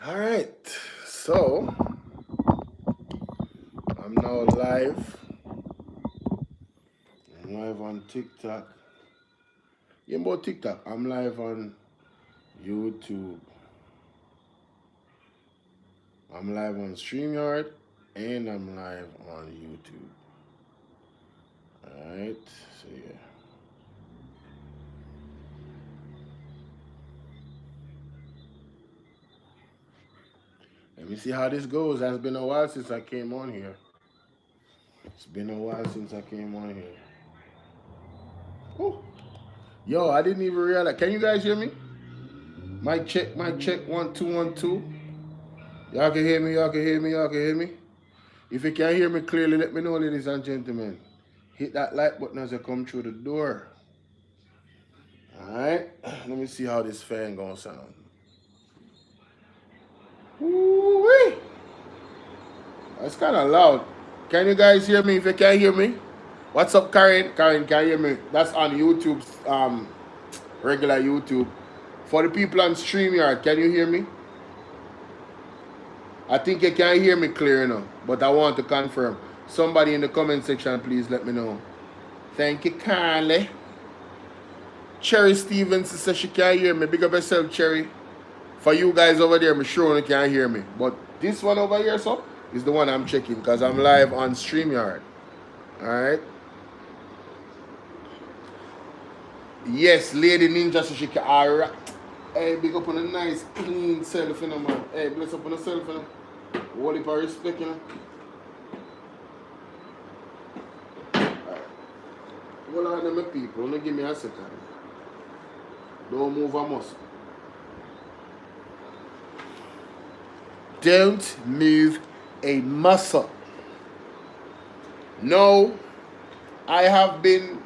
All right, so I'm now live. I'm live on TikTok. Yeah, about TikTok. I'm live on YouTube. I'm live on StreamYard and I'm live on YouTube. All right, so yeah. Let me see how this goes. It's been a while since I came on here. It's been a while since I came on here. Ooh. Yo, I didn't even realize. Can you guys hear me? Mic check, mic check. 1 2 1 2. Y'all can hear me. Y'all can hear me. Y'all can hear me. If you can't hear me clearly, let me know, ladies and gentlemen. Hit that like button as you come through the door. All right. Let me see how this fan gonna sound. Woo-wee. It's kind of loud. Can you guys hear me? If you can't hear me, what's up, Karen? Karen, can you hear me? That's on YouTube's regular YouTube. For the people on StreamYard, can you hear me? I think you can hear me clear enough, but I want to confirm. Somebody in the comment section, please let me know. Thank you kindly. Cherry Stevens says she can't hear me. Big up yourself, Cherry. For you guys over there, I'm sure you can't hear me. But this one over here, so, is the one I'm checking because I'm live on StreamYard. Alright. Yes, Lady Ninja so she can. Alright. Hey, big up on a nice, clean self, you know, man. Hey, bless up on yourself, you know. Holy for respect, you know. Alright. Hold on, my people. Don't give me a second. Don't move a muscle. Don't move a muscle. No, I have been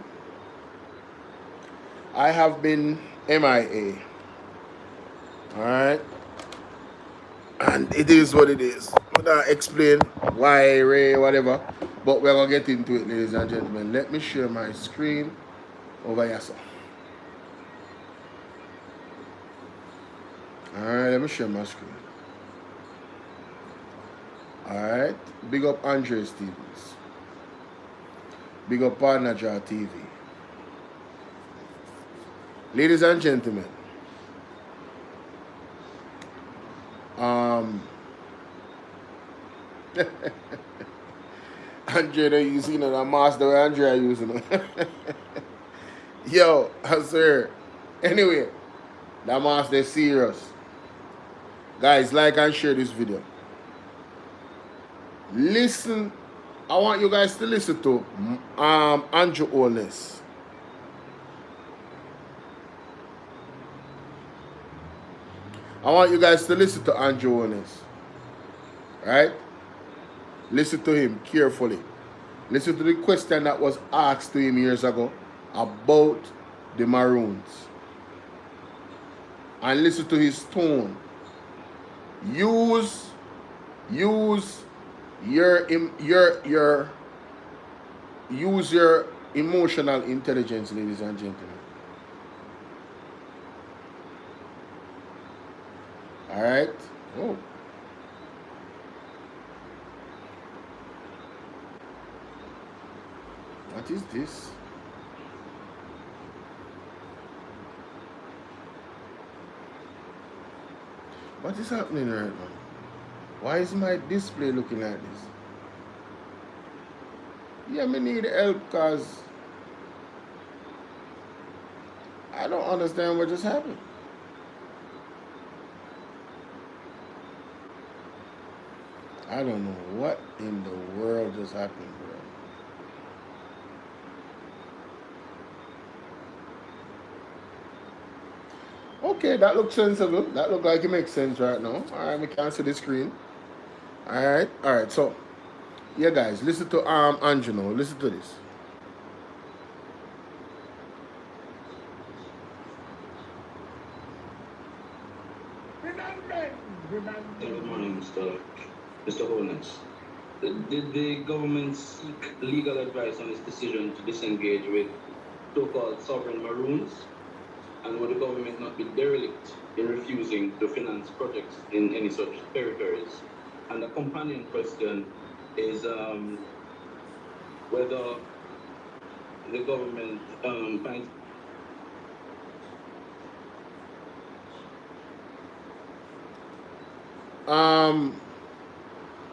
MIA. Alright? And it is what it is. I'm not explain why, Ray, whatever. But we're gonna get into it, ladies and gentlemen. Let me share my screen over here, sir. Alright, let me share my screen. Alright. Big up Andre Stevens. Big up Partner Jar TV. Ladies and gentlemen. Andre they using the master Andre using it. Yo, I swear. Anyway, that master is serious. Guys, like and share this video. Listen, I want you guys to listen to Andrew Holness. I want you guys to listen to Andrew Holness. Right? Listen to him carefully. Listen to the question that was asked to him years ago about the Maroons. And listen to his tone. Use your emotional intelligence, ladies and gentlemen. All right. Oh. What is this? What is happening right now? Why is my display looking like this? Yeah, me need help because I don't understand what just happened. I don't know what in the world just happened, bro. Okay, that looks sensible. That looks like it makes sense right now. Alright, we can see the screen. Alright, so yeah guys, listen to Andrew now. Listen to this. Good morning, Mr. Holness. Did the government seek legal advice on its decision to disengage with so-called sovereign Maroons? And would the government not be derelict in refusing to finance projects in any such territories. And the companion question is whether the government finds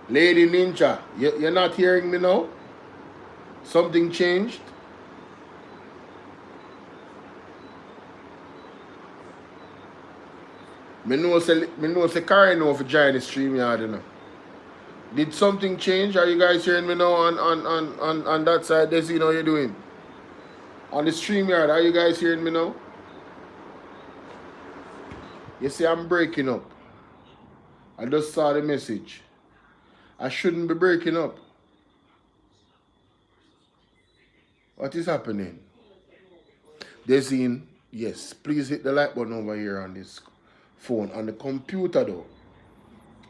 Lady Ninja, you're not hearing me now? Something changed? Me know say Karen know for join the stream yard, you know. Did something change? Are you guys hearing me now on that side? Desi, how you doing? On the stream yard, are you guys hearing me now? You see I'm breaking up. I just saw the message. I shouldn't be breaking up. What is happening? Desi, yes, please hit the like button over here on this phone. On the computer though.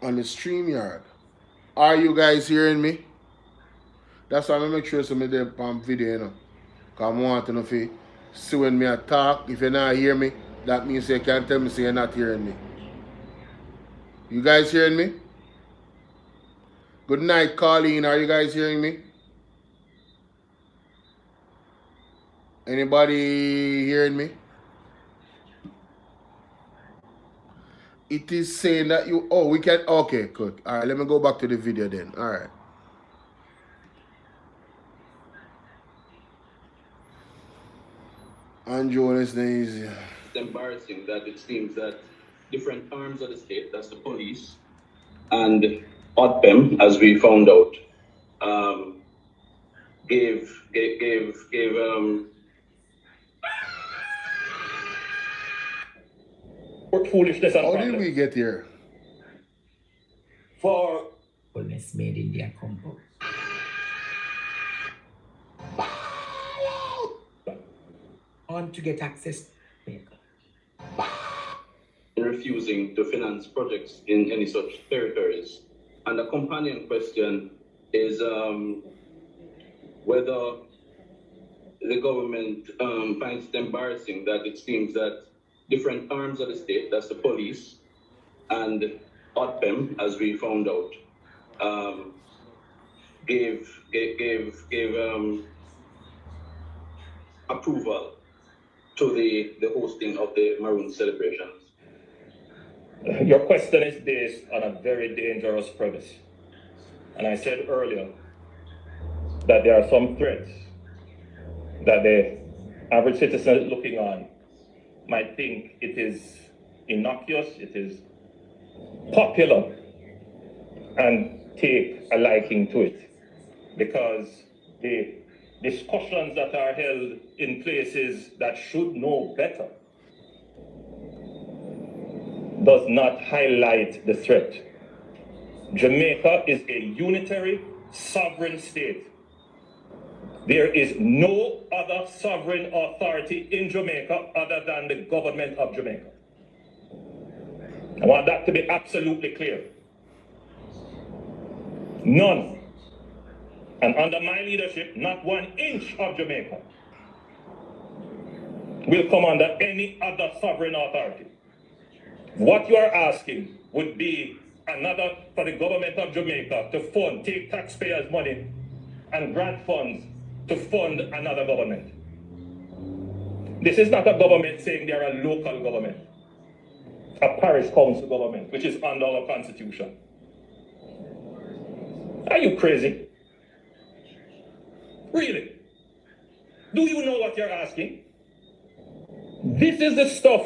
On the stream yard. Are you guys hearing me? That's why I'm make sure some of them on video, you know. Because I want to know if you see when me talk. If you not hear me, that means you can tell me say you're not hearing me. You guys hearing me? Good night, Colleen. Are you guys hearing me? Anybody hearing me? It is saying that you... Oh, we can... Okay, good. All right, let me go back to the video then. All right. Andrew, this is... It's embarrassing that it seems that different arms of the state, that's the police, and ODPEM, as we found out, gave foolishness and how did we get here? For Boldness made in their combo. On to get access. in refusing to finance projects in any such territories. And the companion question is whether the government finds it embarrassing that it seems that different arms of the state, that's the police, and ODPEM, as we found out, gave approval to the hosting of the Maroons celebrations. your question is based on a very dangerous premise. And I said earlier that there are some threats that the average citizen looking on might think it is innocuous, it is popular, and take a liking to it. Because the discussions that are held in places that should know better does not highlight the threat. Jamaica is a unitary, sovereign state. There is no other sovereign authority in Jamaica other than the government of Jamaica. I want that to be absolutely clear. None. And under my leadership, not 1 inch of Jamaica will come under any other sovereign authority. What you are asking would be for the government of Jamaica to take taxpayers' money and grant funds to fund another government. This is not a government saying they are a local government, a parish council government, which is under our constitution. Are you crazy? Really? Do you know what you're asking? This is the stuff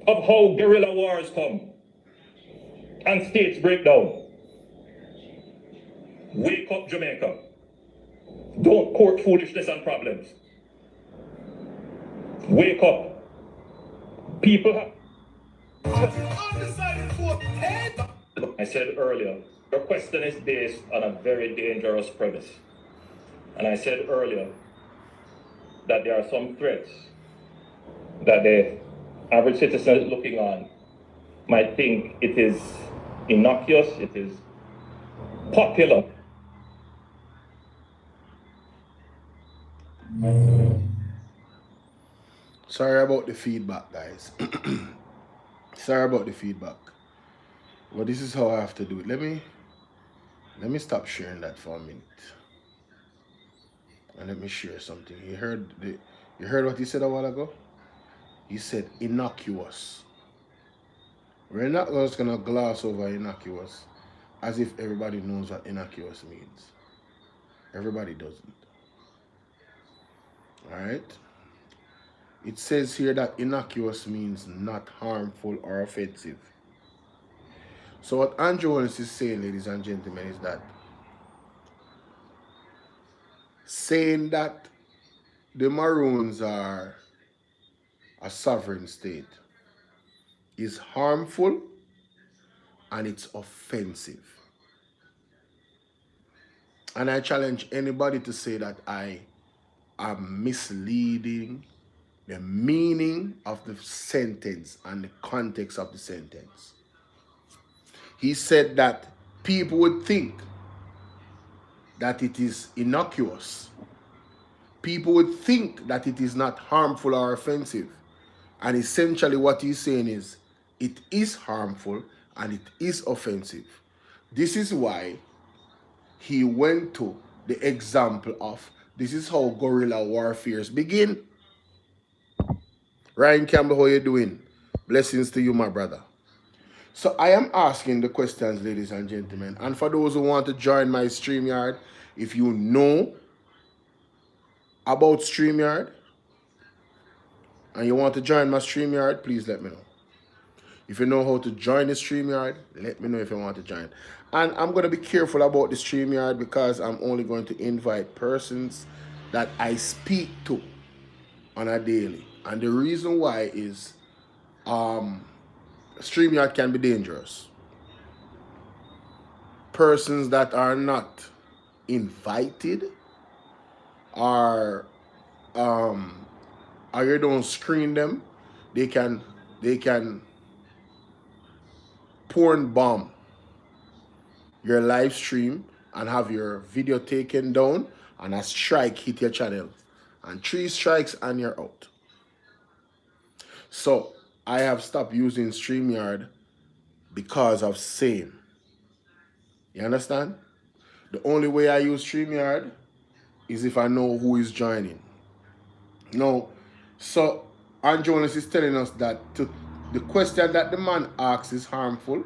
of how guerrilla wars come and states break down. Wake up, Jamaica. Don't court foolishness and problems. Wake up. People have... I said earlier, your question is based on a very dangerous premise. And I said earlier that there are some threats that the average citizen looking on might think it is innocuous, it is popular. Sorry about the feedback, guys. Sorry about the feedback. But this is how I have to do it. Let me stop sharing that for a minute. And let me share something. You heard what he said a while ago? He said innocuous. We're not just gonna gloss over innocuous as if everybody knows what innocuous means. Everybody doesn't. Alright? It says here that innocuous means not harmful or offensive. So what Andrew Holmes is saying, ladies and gentlemen, is that saying that the Maroons are a sovereign state is harmful and it's offensive. And I challenge anybody to say that I am misleading the meaning of the sentence and the context of the sentence. He said that people would think that it is innocuous. People would think that it is not harmful or offensive. And essentially what he's saying is, it is harmful and it is offensive. This is why he went to the example of, this is how guerrilla warfares begin. Ryan Campbell, how you doing? Blessings to you, my brother. So I am asking the questions, ladies and gentlemen. And for those who want to join my StreamYard, if you know about StreamYard and you want to join my StreamYard, please let me know. If you know how to join the StreamYard, let me know if you want to join. And I'm going to be careful about the StreamYard because I'm only going to invite persons that I speak to on a daily. And the reason why is StreamYard can be dangerous. Persons that are not invited or you don't screen them, they can porn bomb your live stream and have your video taken down and a strike hit your channel. And 3 strikes and you're out. So I have stopped using StreamYard because of same. You understand? The only way I use StreamYard is if I know who is joining. No. So Jonas is telling us that the question that the man asks is harmful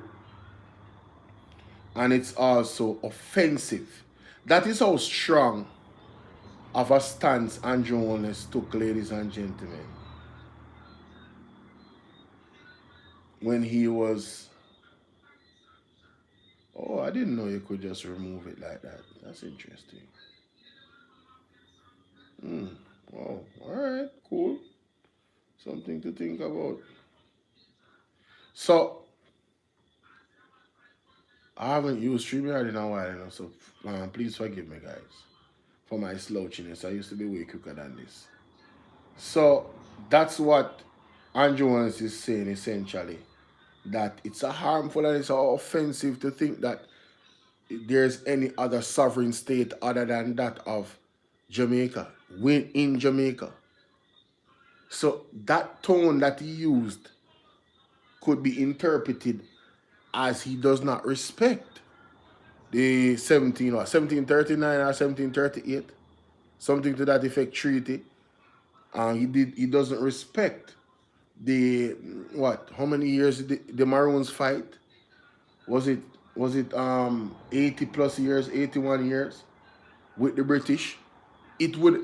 and it's also offensive. That is how strong of a stance Andrew Holness took, ladies and gentlemen, when he was, oh, I didn't know you could just remove it like that. That's interesting. Oh, all right, cool. Something to think about. So I haven't used StreamYard in a while, so please forgive me, guys, for my slouchiness. I used to be way quicker than this. So that's what Andrew Holness is saying, essentially, that it's a harmful and it's offensive to think that there's any other sovereign state other than that of Jamaica, in Jamaica. So that tone that he used could be interpreted as he does not respect the 1739 or 1738, something to that effect, treaty. He doesn't respect the how many years did the Maroons fight? Was it 80 plus years, 81 years with the British? It would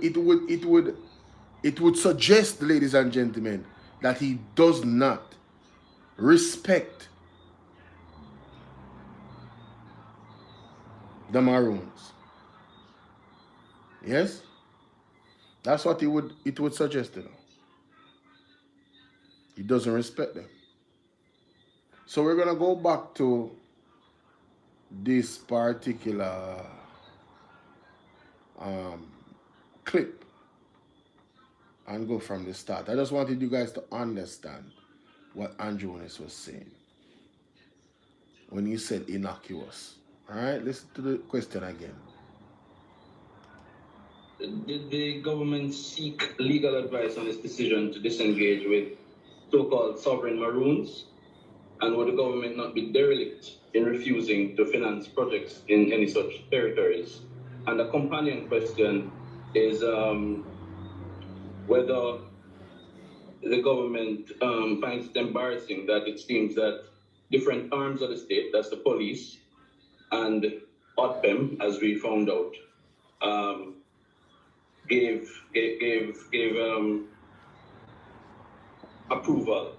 suggest, ladies and gentlemen, that he does not respect the Maroons. Yes? That's what it would suggest, He doesn't respect them. So we're gonna go back to this particular clip and go from the start. I just wanted you guys to understand what Andrew Holness was saying when he said innocuous. All right, listen to the question again. Did the government seek legal advice on its decision to disengage with so-called sovereign Maroons? And would the government not be derelict in refusing to finance projects in any such territories? And the companion question is whether the government finds it embarrassing that it seems that different arms of the state, that's the police and ODPEM, as we found out, gave approval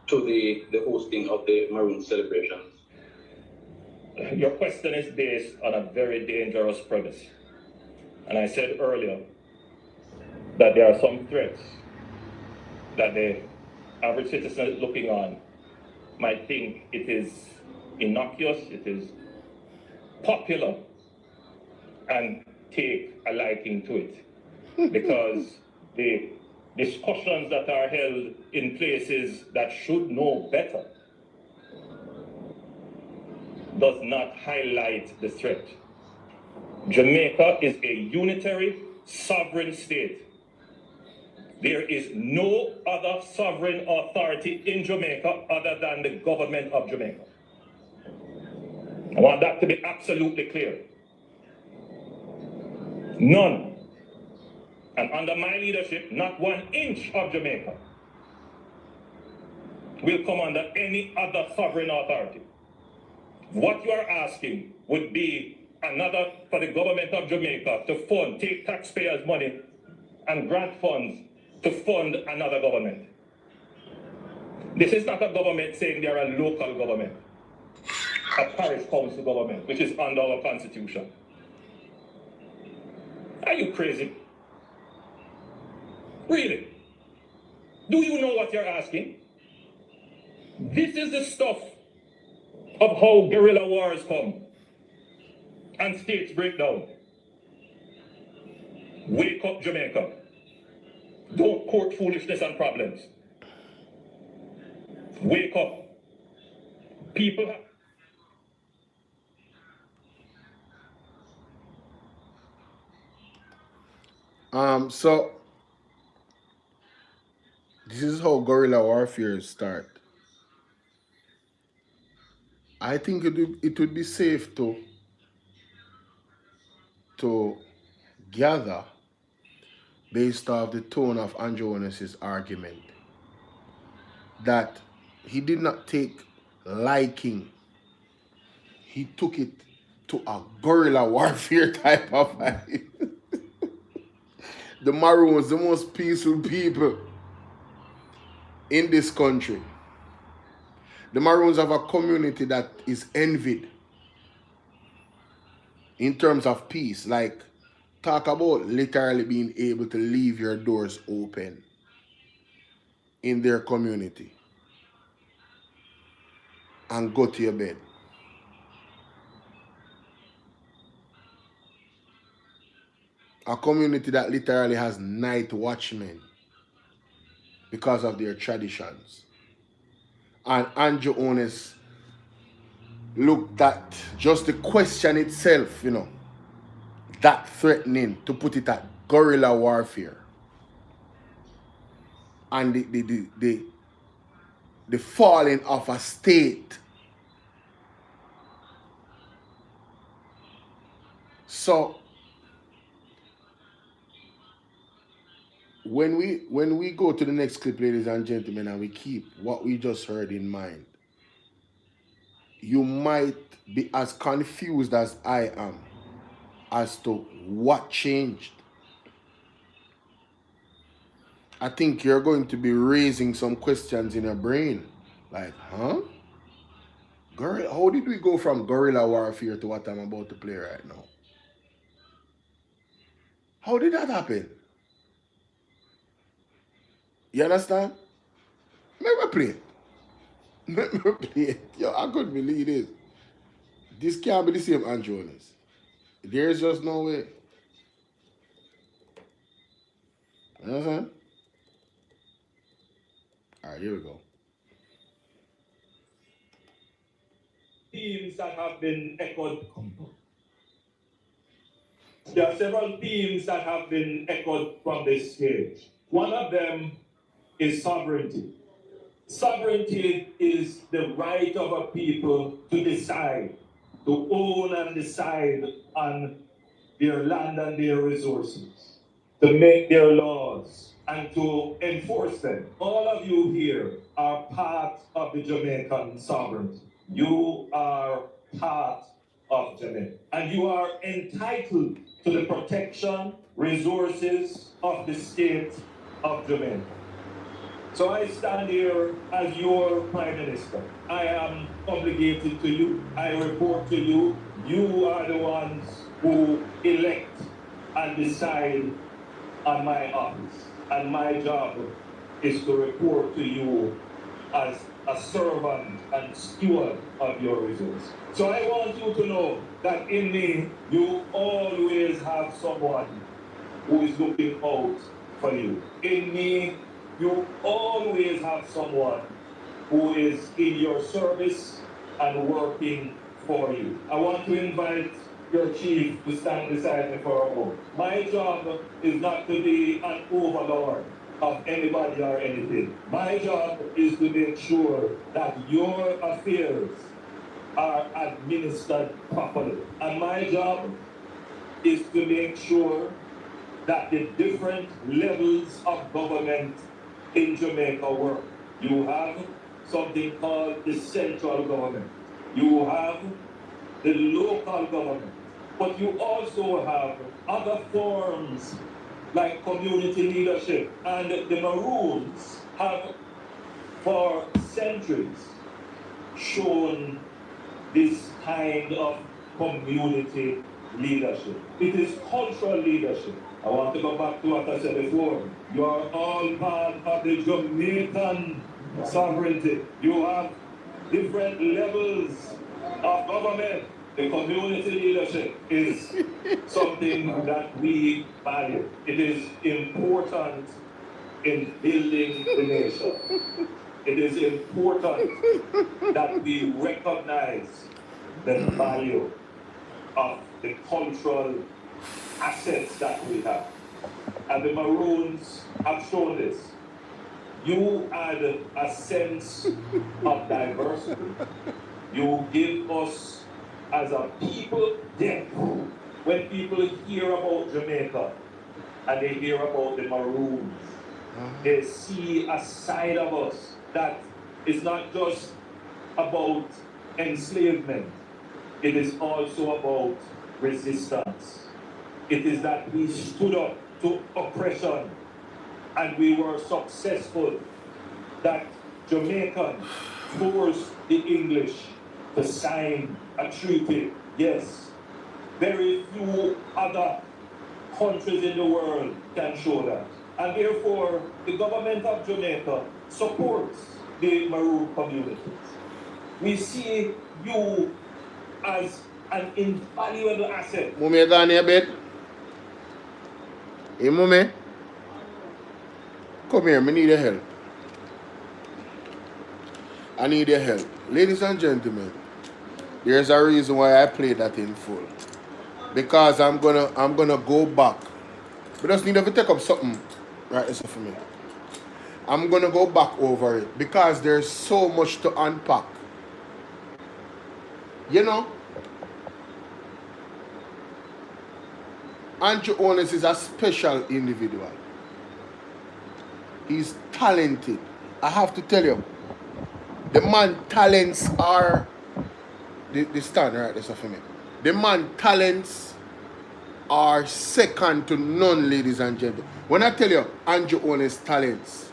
to the hosting of the Maroons celebrations. Your question is based on a very dangerous premise. And I said earlier that there are some threats that the average citizen looking on might think it is innocuous, it is popular, and take a liking to it. Because the discussions that are held in places that should know better does not highlight the threat. Jamaica is a unitary, sovereign state. There is no other sovereign authority in Jamaica other than the government of Jamaica. I want that to be absolutely clear. None. And under my leadership, not 1 inch of Jamaica will come under any other sovereign authority. What you are asking would be another for the government of Jamaica to fund, take taxpayers' money and grant funds to fund another government. This is not a government saying they are a local government, a parish council government, which is under our constitution. Are you crazy? Really? Do you know what you're asking? This is the stuff of how guerrilla wars come and states break down. Wake up, Jamaica. Don't court foolishness and problems. Wake up. People have... So this is how guerrilla warfare start. I think it would be safe to gather based off the tone of Andrew Onas's argument that he did not take liking. He took it to a guerrilla warfare type of vibe. The Maroons, the most peaceful people in this country. The Maroons have a community that is envied in terms of peace. Like, talk about literally being able to leave your doors open in their community and go to your bed. A community that literally has night watchmen because of their traditions. And Andrew Ones looked at just the question itself, that threatening to put it at guerrilla warfare. And the falling of a state. So when we go to the next clip, ladies and gentlemen, and we keep what we just heard in mind, you might be as confused as I am as to what changed. I think you're going to be raising some questions in your brain. Like, huh? How did we go from guerrilla warfare to what I'm about to play right now? How did that happen? You understand? Let me play it. Let me play it. Yo, I couldn't believe this. This can't be the same Andrew Ones. There's just no way. You understand? Alright, here we go. Themes that have been echoed. There are several themes that have been echoed from this stage. One of them is sovereignty. Sovereignty is the right of a people to decide, to own and decide on their land and their resources, to make their laws and to enforce them. All of you here are part of the Jamaican sovereignty. You are part of Jamaica. And you are entitled to the protection, resources of the state of Jamaica. So I stand here as your Prime Minister. I am obligated to you. I report to you. You are the ones who elect and decide on my office. And my job is to report to you as a servant and steward of your resources. So I want you to know that in me, you always have someone who is looking out for you. In me, you always have someone who is in your service and working for you. I want to invite your chief to stand beside me for a moment. My job is not to be an overlord of anybody or anything. My job is to make sure that your affairs are administered properly. And my job is to make sure that the different levels of government in Jamaica work. You have something called the central government. You have the local government. But you also have other forms like community leadership. And the Maroons have for centuries shown this kind of community leadership. It is cultural leadership. I want to go back to what I said before. You are all part of the Jamaican sovereignty. You have different levels of government. The community leadership is something that we value. It is important in building the nation. It is important that we recognize the value of the cultural assets that we have. And the Maroons have shown this. You add a sense of diversity. You give us as a people depth. When people hear about Jamaica and they hear about the Maroons, they see a side of us that is not just about enslavement. It is also about resistance. It is that we stood up to oppression and we were successful. That Jamaicans forced the English to sign a treaty. Yes, very few other countries in the world can show that. And therefore, the government of Jamaica supports the Maroon communities. We see you as an invaluable asset. Mummy, gone here, bed. Hey, Mummy. Come here, I need your help. I need your help. Ladies and gentlemen, there's a reason why I played that in full. Because I'm gonna go back. We just need to take up something right this for me. I'm gonna go back over it because there's so much to unpack. You know, Andrew Owens is a special individual. He's talented. I have to tell you, the man talents are the stand right this for me. The man talents are second to none, ladies and gentlemen. When I tell you Andrew Owens talents,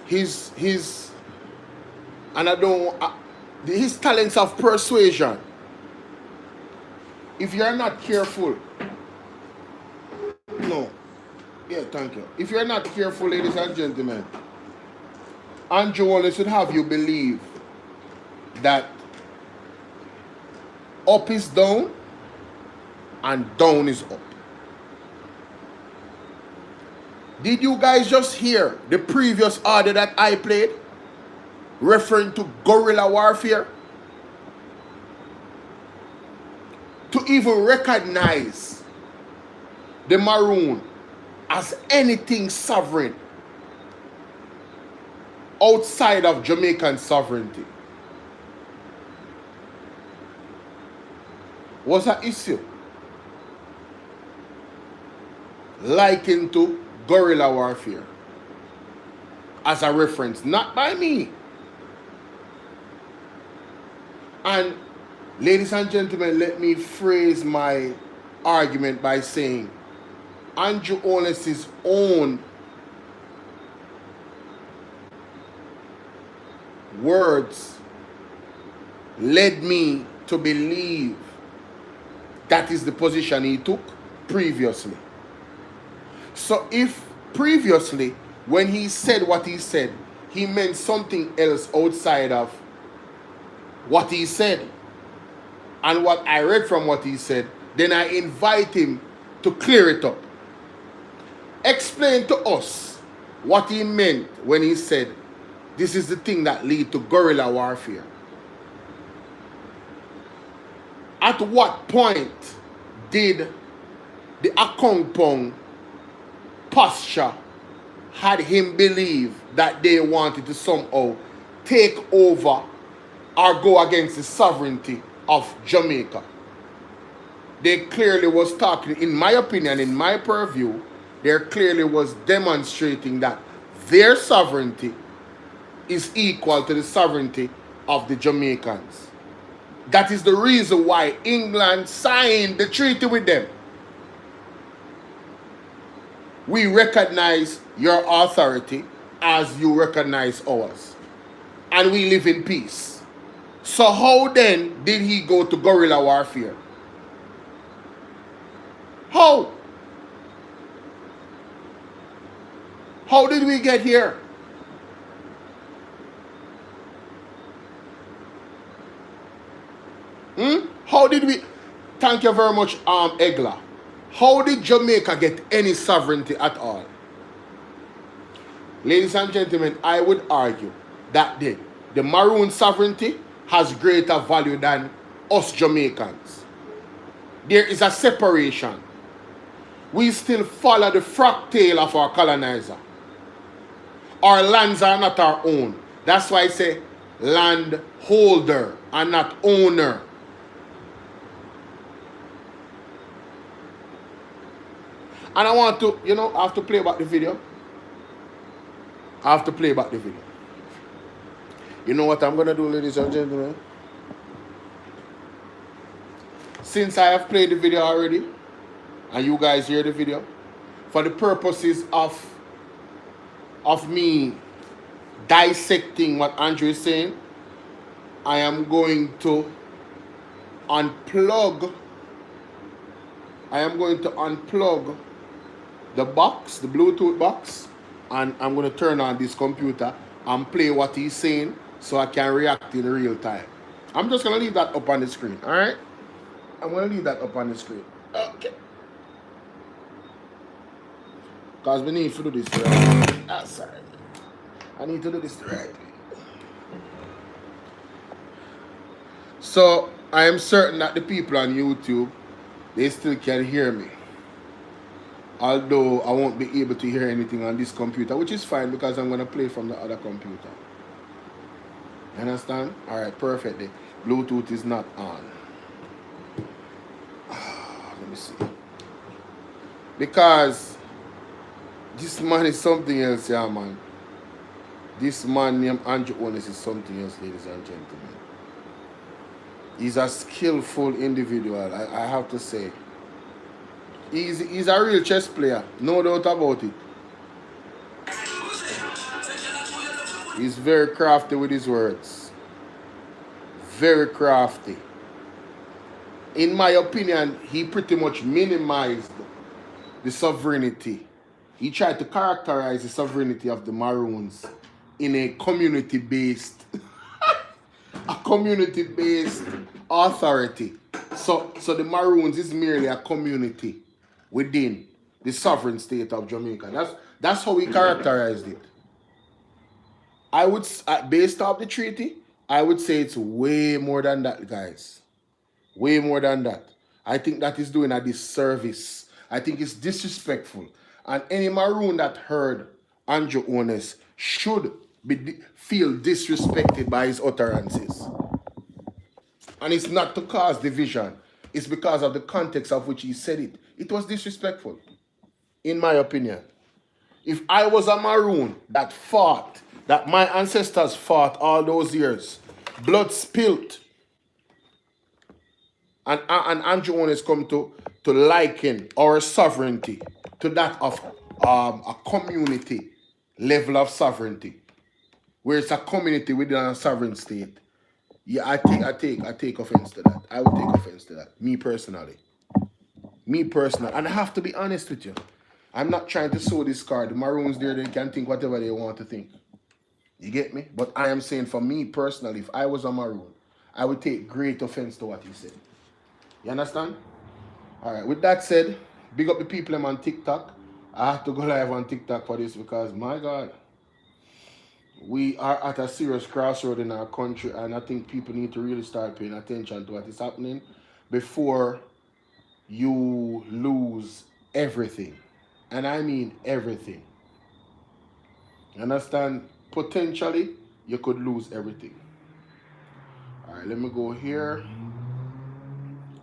his talents of persuasion. If you're not careful, no. Yeah, thank you. If you're not careful, ladies and gentlemen, Andrew Owens should have you believe that up is down and down is up. Did you guys just hear the previous audio that I played referring to guerrilla warfare? To even recognize the Maroon as anything sovereign outside of Jamaican sovereignty was an issue likened to guerrilla warfare as a reference, not by me. And ladies and gentlemen, let me phrase my argument by saying Andrew Holness's own words led me to believe that is the position he took previously. So if previously, when he said what he said, he meant something else outside of what he said and what I read from what he said, then I invite him to clear it up. Explain to us what he meant when he said this is the thing that lead to guerrilla warfare. At what point did the Akongpong posture had him believe that they wanted to somehow take over or go against the sovereignty of Jamaica? They clearly was talking, in my opinion, in my purview, they clearly was demonstrating that their sovereignty is equal to the sovereignty of the Jamaicans. That is the reason why England signed the treaty with them. We recognize your authority as you recognize ours. And we live in peace. So how then did he go to guerrilla warfare? How? How did we get here? How did we? Thank you very much, Egla. How did Jamaica get any sovereignty at all? Ladies and gentlemen, I would argue that the Maroon sovereignty has greater value than us Jamaicans. There is a separation. We still follow the fractal of our colonizer. Our lands are not our own. That's why I say land holder and not owner. And I want to, I have to play back the video. You know what I'm going to do, ladies and gentlemen? Since I have played the video already, and you guys hear the video, for the purposes of me dissecting what Andrew is saying, I am going to unplug the box, the Bluetooth box, and I'm going to turn on this computer and play what he's saying so I can react in real time. I'm just going to leave that up on the screen, all right? I'm going to leave that up on the screen. Okay. Because we need to do this right. Sorry. I need to do this right. So, I am certain that the people on YouTube, they still can hear me. Although I won't be able to hear anything on this computer, which is fine because I'm going to play from the other computer. You understand? Alright, perfect. Bluetooth is not on. Let me see. Because this man is something else, yeah, man. This man named Andrew Holness is something else, ladies and gentlemen. He's a skillful individual, I have to say. He's a real chess player, no doubt about it. He's very crafty with his words. Very crafty. In my opinion, he pretty much minimized the sovereignty. He tried to characterize the sovereignty of the Maroons in a community-based authority. So the Maroons is merely a community within the sovereign state of Jamaica. That's how he characterized it. I would, based off the treaty, I would say it's way more than that, guys. Way more than that. I think that is doing a disservice. I think it's disrespectful. And any Maroon that heard Andrew Holness should feel disrespected by his utterances. And it's not to cause division. It's because of the context of which he said it. It was disrespectful, in my opinion. If I was a Maroon that fought, that my ancestors fought all those years, blood spilt, and Andrew Owen has come to liken our sovereignty to that of a community level of sovereignty, where it's a community within a sovereign state. Yeah, I take offense to that. I would take offense to that. Me personally. And I have to be honest with you. I'm not trying to sow discard. The Maroons there, they can think whatever they want to think. You get me? But I am saying for me personally, if I was a Maroon, I would take great offense to what he said. You understand? Alright, with that said, big up the people I'm on TikTok. I have to go live on TikTok for this because, my God, we are at a serious crossroad in our country, and I think people need to really start paying attention to what is happening before you lose everything. And I mean everything. You understand? Potentially, you could lose everything. Alright, let me go here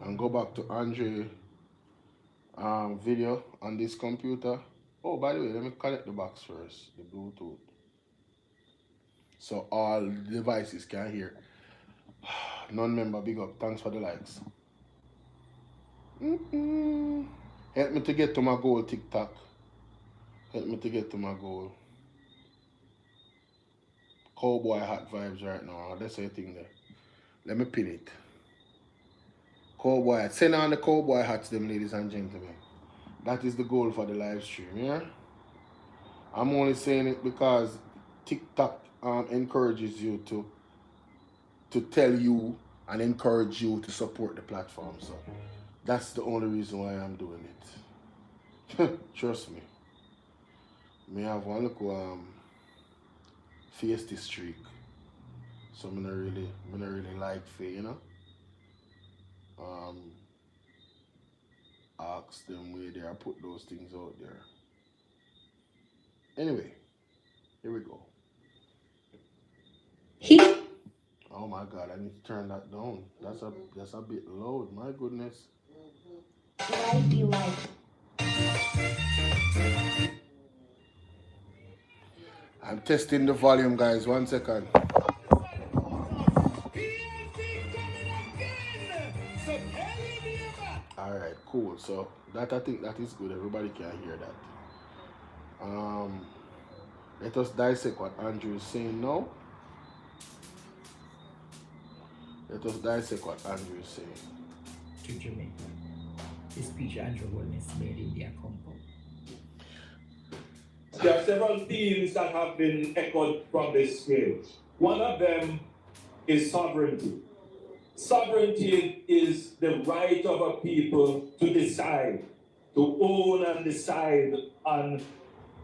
and go back to Andre video on this computer. Oh, by the way, let me connect the box first, the Bluetooth, so all devices can hear. Non-member, big up. Thanks for the likes. Help me to get to my goal, TikTok. Help me to get to my goal. Cowboy hat vibes right now. That's the thing there. Let me pin it. Cowboy hat. Send on the cowboy hats, them ladies and gentlemen. That is the goal for the live stream, yeah? I'm only saying it because TikTok encourages you to tell you and encourage you to support the platform. So that's the only reason why I'm doing it. Trust me. Me have one little feisty streak. So I'm not really like fe, you know? Ask them where they are, put those things out there. Anyway, here we go. Oh my God, I need to turn that down. That's a bit loud. My goodness. I'm testing the volume, guys. 1 second. All right, cool. So that, I think that is good. Everybody can hear that. Let us dissect what Andrew is saying now. Let us dissect what Andrew is saying. To Jamaica. The speech Andrew Holness made in their compound. There are several themes that have been echoed from this stage. One of them is sovereignty. Sovereignty is the right of a people to decide, to own and decide on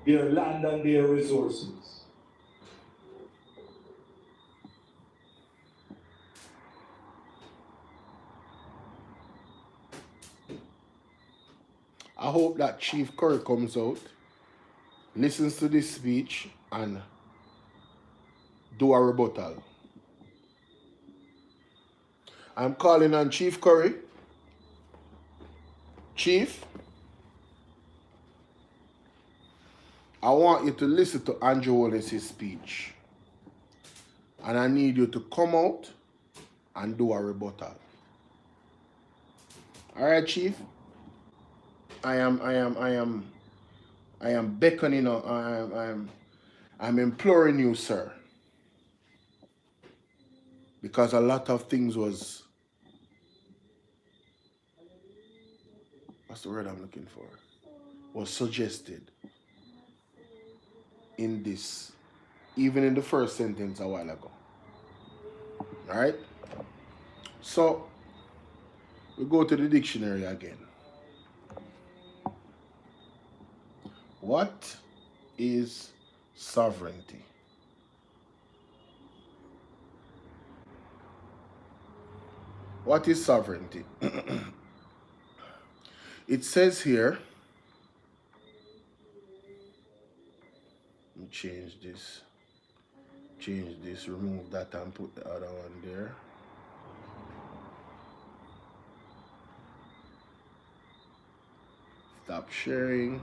their land and their resources. I hope that Chief Curry comes out, listens to this speech, and do a rebuttal. I'm calling on Chief Curry. Chief, I want you to listen to Andrew Wallace's speech. And I need you to come out and do a rebuttal. All right, Chief? I am beckoning, I'm imploring you, sir. Because a lot of things was, what's the word I'm looking for? Was suggested in this, even in the first sentence a while ago. All right? So, we go to the dictionary again. What is sovereignty? What is sovereignty? It says here, let me change this. change this, remove that and put the other one there. Stop sharing.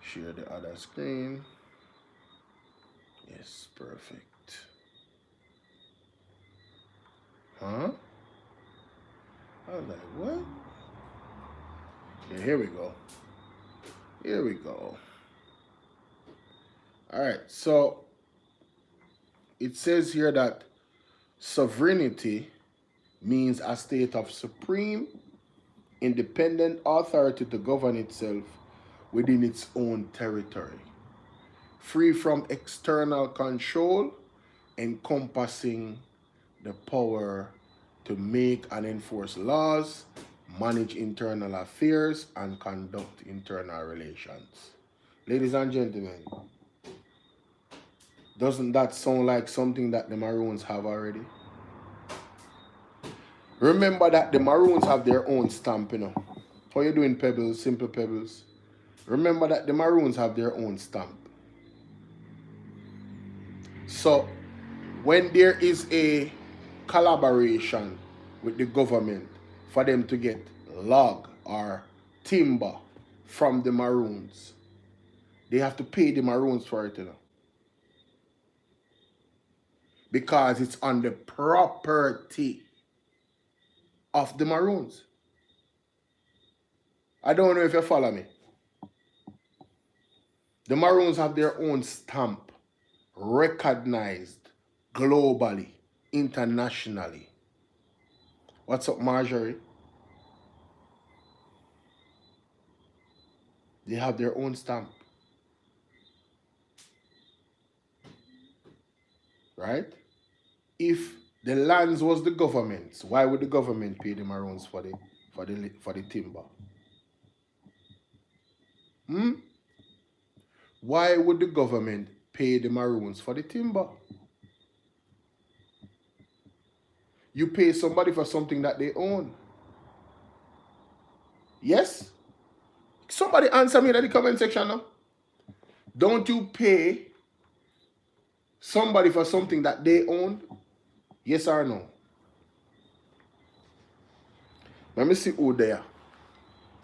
Share the other screen. Yes, perfect. Huh? I was like, what? Yeah, here we go. Here we go. All right, so it says here that sovereignty means a state of supreme, independent authority to govern itself within its own territory, free from external control, encompassing the power to make and enforce laws, manage internal affairs, and conduct internal relations. Ladies and gentlemen, doesn't that sound like something that the Maroons have already? Remember that the Maroons have their own stamp, you know. How you doing, Pebbles? Simple Pebbles. Remember that the Maroons have their own stamp. So, when there is a collaboration with the government for them to get log or timber from the Maroons, they have to pay the Maroons for it, you know. Because it's on the property of the Maroons. I don't know if you follow me. The Maroons have their own stamp, recognized globally, internationally. What's up, Marjorie? They have their own stamp. Right? If the lands was the government's, why would the government pay the Maroons for the timber? Why would the government pay the Maroons for the timber? You pay somebody for something that they own. Yes? Somebody answer me in the comment section now. Don't you pay somebody for something that they own? Yes or no? Let me see who there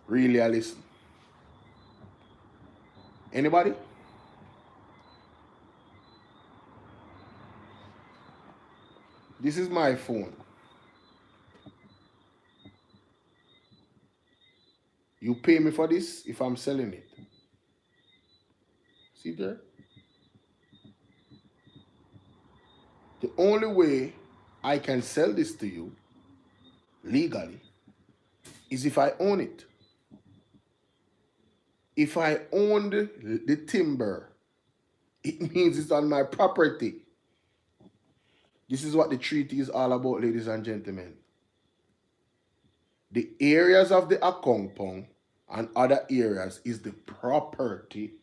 really are listening. Anybody? This is my phone. You pay me for this if I'm selling it. See there? The only way I can sell this to you legally is if I own it. If I own the timber, it means it's on my property. This is what the treaty is all about, ladies and gentlemen. The areas of the Akongpong and other areas is the property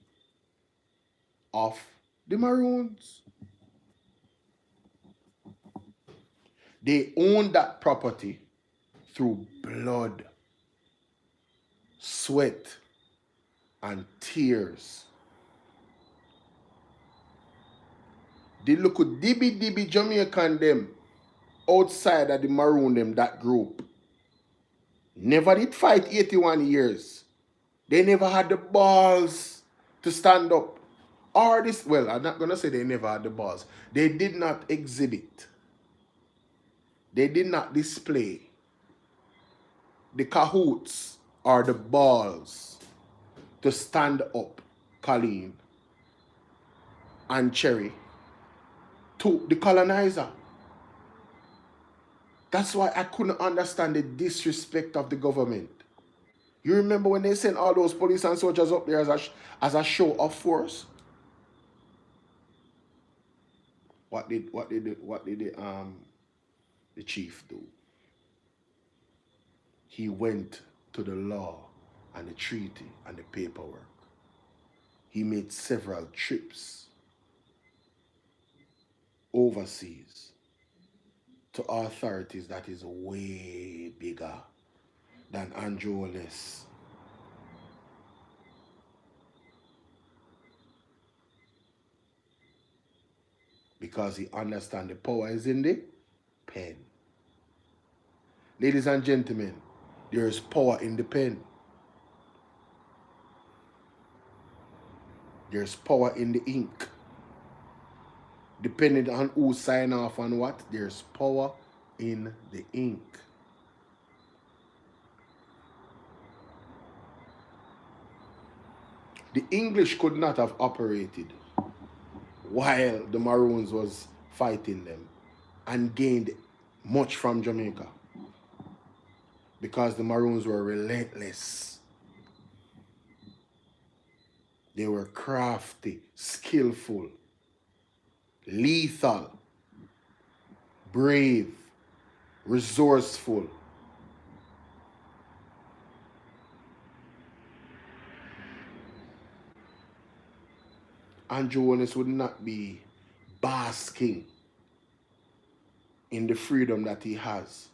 of the Maroons. They own that property through blood, sweat, and tears. They look at dibby Jamaican them outside of the Maroon them, that group. Never did fight 81 years. They never had the balls to stand up. Or this, well, I'm not going to say they never had the balls. They did not exhibit. They did not display the cahoots or the balls to stand up, Colleen and Cherry, to the colonizer. That's why I couldn't understand the disrespect of the government. You remember when they sent all those police and soldiers up there as a show of force? What did the chief do? He went to the law and the treaty and the paperwork. He made several trips overseas to authorities that is way bigger than Andrew Holness. because he understands the power is in the pen. Ladies and gentlemen, there is power in the pen. There's power in the ink. Depending on who sign off on what, there's power in the ink. The English could not have operated while the Maroons was fighting them and gained much from Jamaica, because the Maroons were relentless. They were crafty, skillful, lethal, brave, resourceful. Andrew Holness would not be basking in the freedom that he has,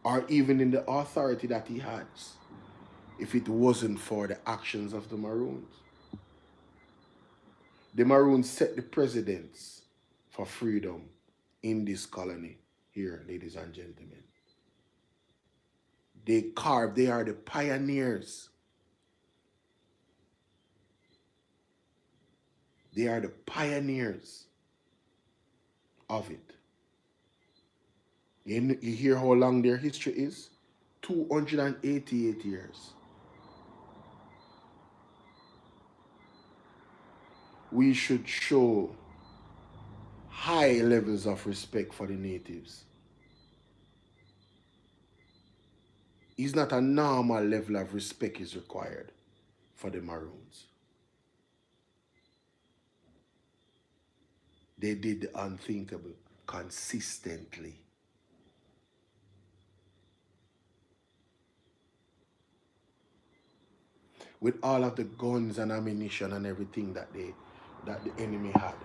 or even in the authority that he has, if it wasn't for the actions of the Maroons. The Maroons set the precedents for freedom in this colony here, ladies and gentlemen. They are the pioneers. They are the pioneers of it. You hear how long their history is? 288 years. We should show high levels of respect for the natives. It's not a normal level of respect is required for the Maroons. They did the unthinkable consistently. With all of the guns and ammunition and everything that the enemy had.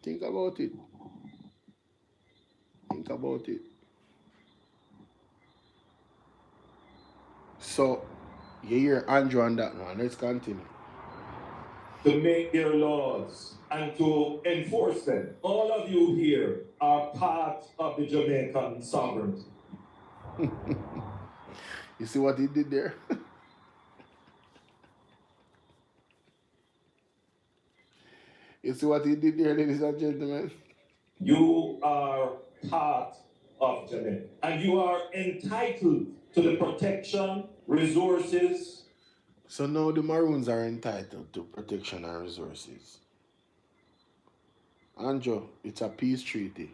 Think about it. Think about it. So, you hear Andrew on that one. Let's continue. To make their laws and to enforce them. All of you here are part of the Jamaican sovereignty. You see what he did there? You see what he did there, ladies and gentlemen? You are part of Jamaica, and you are entitled to the protection, resources. So now the Maroons are entitled to protection and resources. Andrew, it's a peace treaty.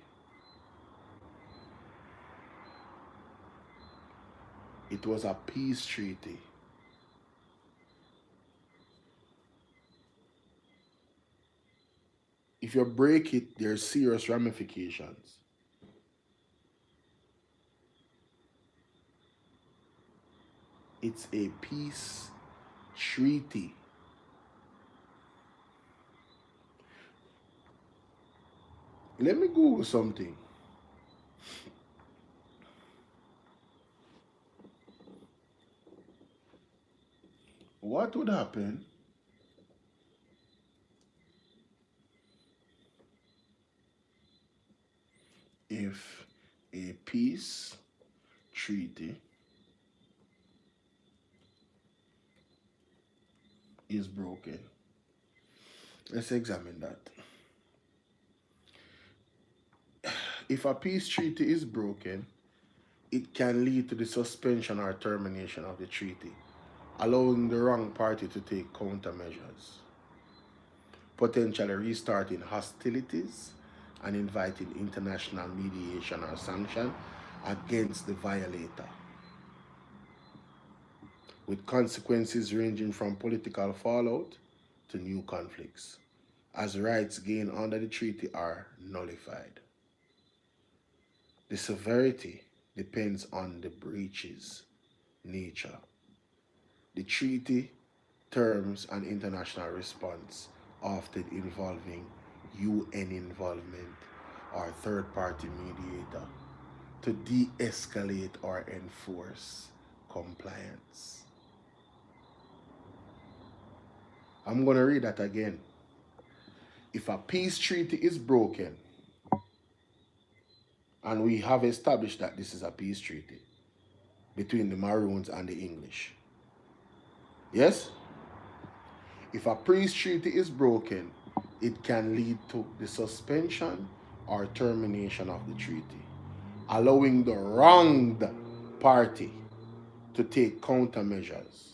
It was a peace treaty. If you break it, there's serious ramifications. It's a peace treaty. Let me Google something. What would happen if a peace treaty is broken? Let's examine that. If a peace treaty is broken, it can lead to the suspension or termination of the treaty, allowing the wrong party to take countermeasures, potentially restarting hostilities and inviting international mediation or sanction against the violator, with consequences ranging from political fallout to new conflicts, as rights gained under the treaty are nullified. The severity depends on the breach's nature, the treaty terms and international response, often involving UN involvement or third-party mediator to de-escalate or enforce compliance. I'm going to read that again. If a peace treaty is broken, and we have established that this is a peace treaty between the Maroons and the English. Yes? If a peace treaty is broken, it can lead to the suspension or termination of the treaty, allowing the wronged party to take countermeasures,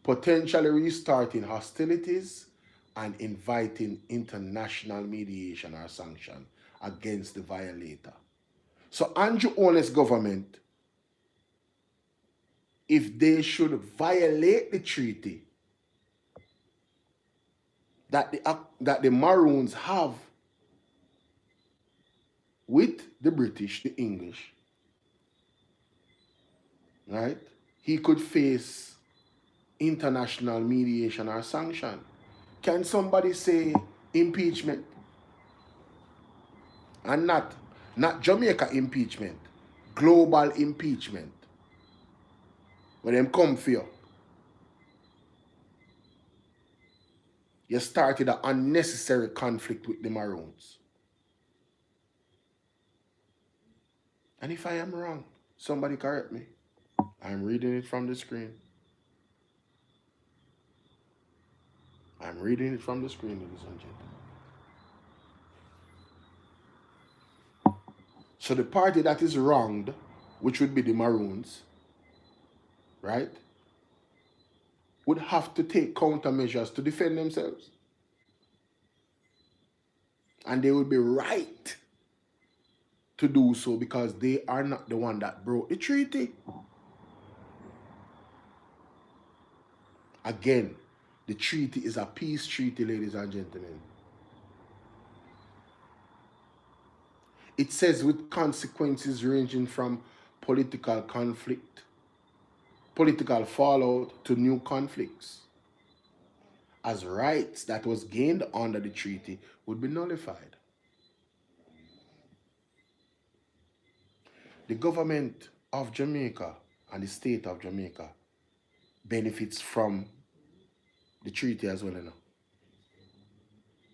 potentially restarting hostilities and inviting international mediation or sanction against the violator. So Andrew Owen's government, if they should violate the treaty that the Maroons have with the British, the English, right? He could face international mediation or sanction. Can somebody say impeachment? And not Jamaica impeachment, global impeachment. When them come for you, you started an unnecessary conflict with the Maroons. And if I am wrong, somebody correct me. I'm reading it from the screen. I'm reading it from the screen, ladies and gentlemen. So the party that is wronged, which would be the Maroons, right, would have to take countermeasures to defend themselves. And they would be right to do so because they are not the one that broke the treaty. Again, the treaty is a peace treaty, ladies and gentlemen. It says with consequences ranging from political conflict, political fallout to new conflicts, as rights that was gained under the treaty would be nullified. The government of Jamaica and the state of Jamaica benefits from the treaty as well, you know?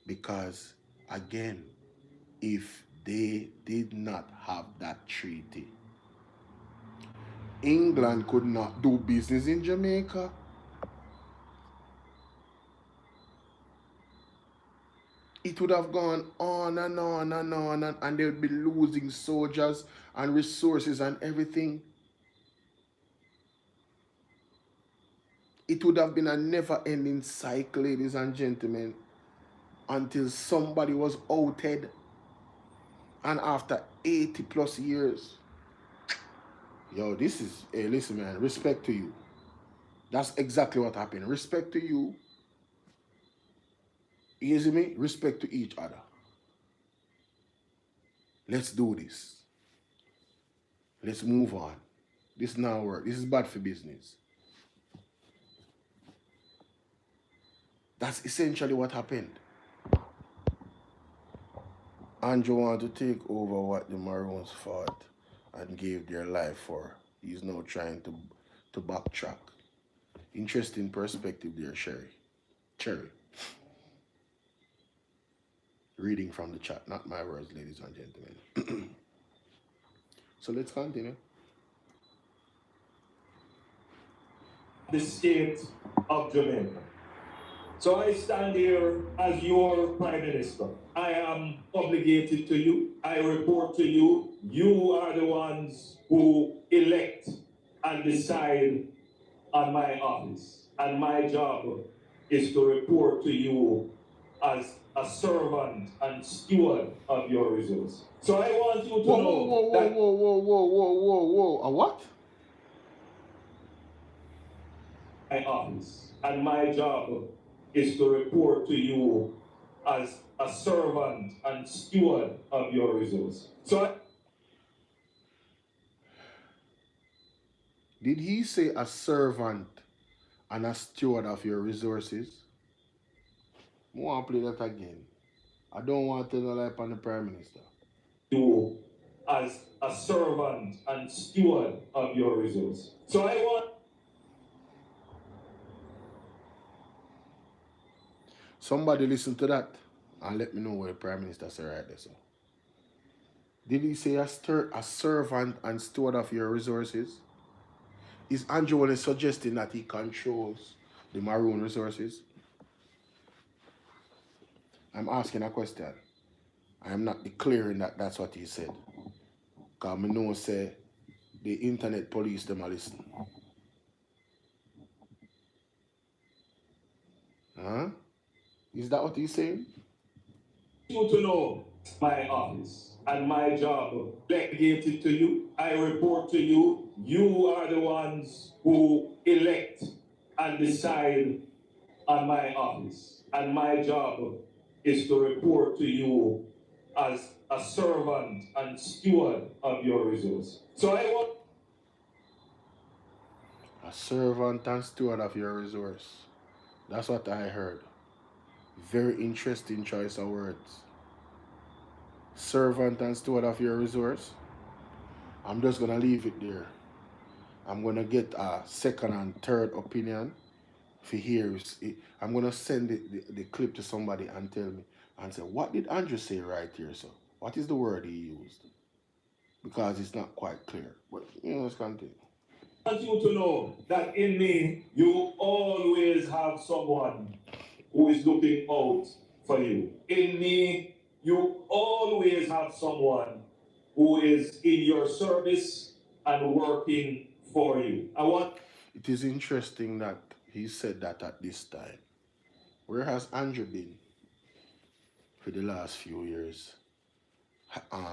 Because, again, if they did not have that treaty, England could not do business in Jamaica. It would have gone on and on and on, and they would be losing soldiers and resources and everything. It would have been a never-ending cycle, ladies and gentlemen, until somebody was outed. And after 80 plus years, yo, this is, hey, listen, man, respect to you. That's exactly what happened. Respect to you. You see me? Respect to each other. Let's do this. Let's move on. This now work. This is bad for business. That's essentially what happened. Andrew wanted to take over what the Maroons fought and gave their life for. He's now trying to backtrack. Interesting perspective there, Cherry. Reading from the chat, not my words, ladies and gentlemen. So let's continue. The state of Jamaica. So I stand here as your Prime Minister. I am obligated to you. I report to you. You are the ones who elect and decide on my office. And my job is to report to you as a servant and steward of your resources. So I want you to know that... Whoa. A what? My office. And my job is to report to you as a servant and steward of your resources. So Did he say a servant and a steward of your resources? I want to play that again. I don't want to know like on the Prime Minister. You as a servant and steward of your resource. So I want. Somebody listen to that and let me know what the Prime Minister said right there. So, did he say a servant and steward of your resources? Is Andrew Willis suggesting that he controls the Maroon resources? I'm asking a question. I am not declaring that that's what he said. Because I know say the internet police them a listen. Huh? Is that what he's saying? You to know my office and my job delegated to you. I report to you. You are the ones who elect and decide on my office. And my job is to report to you as a servant and steward of your resource. So I want a servant and steward of your resource. That's what I heard. Very interesting choice of words. Servant and steward of your resource. I'm just going to leave it there. I'm going to get a second and third opinion. If he hears it, I'm going to send the clip to somebody and tell me and say, what did Andrew say right here, sir? What is the word he used? Because it's not quite clear. But, let's continue. I want you to know that in me, you always have someone who is looking out for you. In me, you always have someone who is in your service and working for you. It is interesting that he said that at this time. Where has Andrew been for the last few years?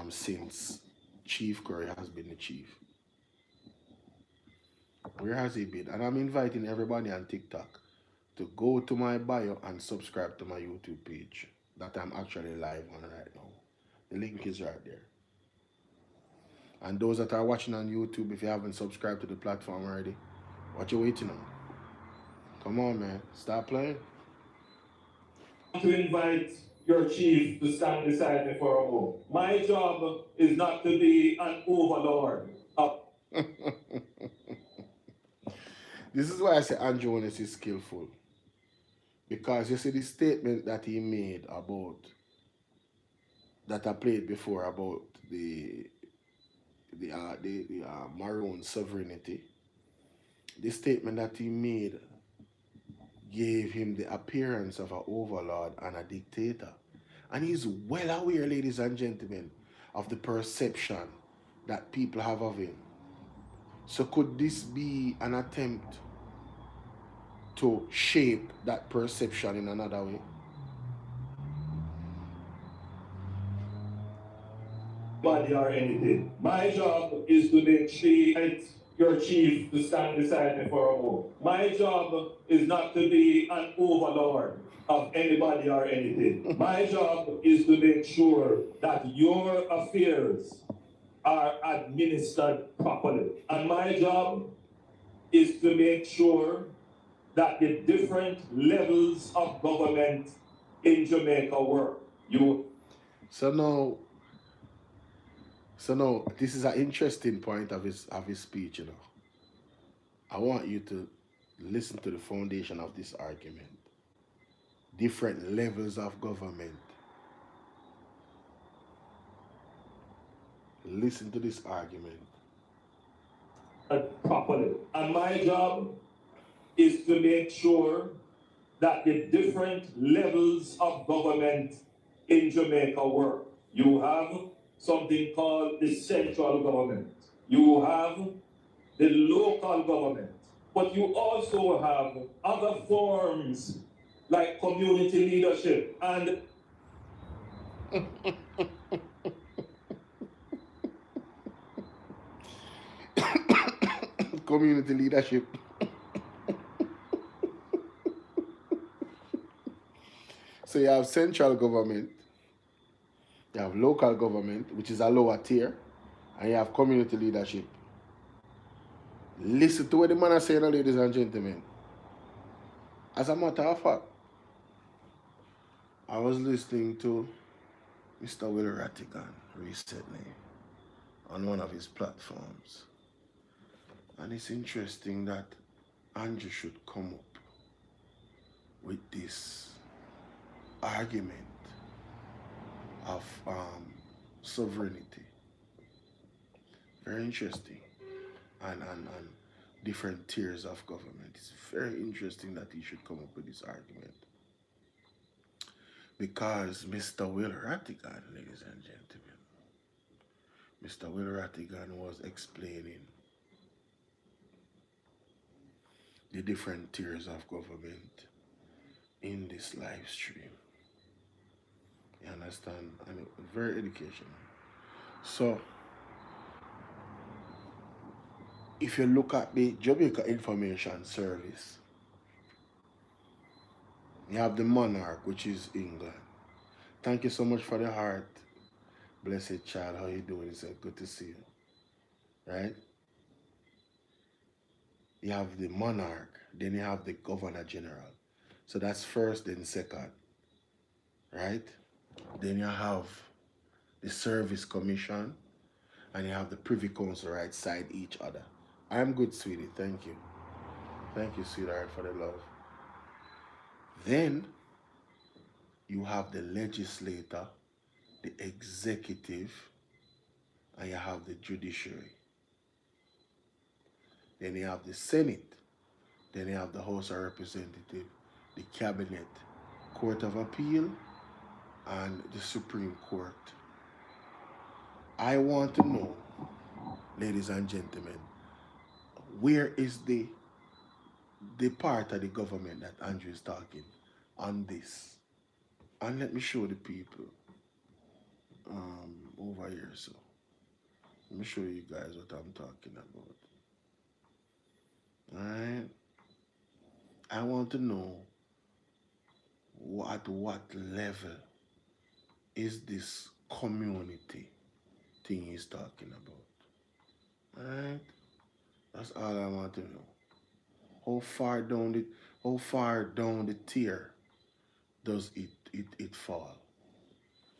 Since Chief Curry has been the chief. Where has he been? And I'm inviting everybody on TikTok to go to my bio and subscribe to my YouTube page that I'm actually live on right now. The link is right there. And those that are watching on YouTube, if you haven't subscribed to the platform already, what you waiting on? Come on, man. Stop playing. To invite your chief to stand beside me for a moment. My job is not to be an overlord. This is why I say Andrew Willis is skillful. Because you see the statement that he made about, that I played before about the Maroon sovereignty. The statement that he made gave him the appearance of an overlord and a dictator. And he's well aware, ladies and gentlemen, of the perception that people have of him. So could this be an attempt to shape that perception in another way? Body or anything. My job is to make sure your chief to stand beside me for a moment. My job is not to be an overlord of anybody or anything. My job is to make sure that your affairs are administered properly. And my job is to make sure that the different levels of government in Jamaica work. So now, this is an interesting point of his speech, I want you to listen to the foundation of this argument. Different levels of government. Listen to this argument. Properly. And my job is to make sure that the different levels of government in Jamaica work. You have something called the central government. You have the local government. But you also have other forms like community leadership and community leadership. So you have central government, you have local government, which is a lower tier, and you have community leadership. Listen to what the man is saying, ladies and gentlemen. As a matter of fact, I was listening to Mr. Will Rattigan recently, on one of his platforms. And it's interesting that Andrew should come up with this argument of sovereignty. Very interesting. And different tiers of government. It's very interesting that he should come up with this argument. Because Mr. Will Rattigan, ladies and gentlemen, Mr. Will Rattigan was explaining the different tiers of government in this live stream. You understand? And very educational. So, if you look at the Jamaica Information Service, you have the monarch, which is England. Thank you so much for the heart. Blessed child, how you doing? It's good to see you. Right? You have the monarch, then you have the governor general. So that's first, then second. Right? Then you have the service commission, and you have the privy council right side each other. I'm good, sweetie. Thank you. Thank you, sweetheart, for the love. Then you have the legislator, the executive, and you have the judiciary. Then you have the Senate. Then you have the House of Representatives, the Cabinet, Court of Appeal, and the Supreme Court. I want to know, ladies and gentlemen, where is the part of the government that Andrew is talking on this? And let me show the people over here. So let me show you guys what I'm talking about. Alright. I want to know at what level is this community thing he's talking about. Alright. That's all I want to know. How far down the tier does it fall?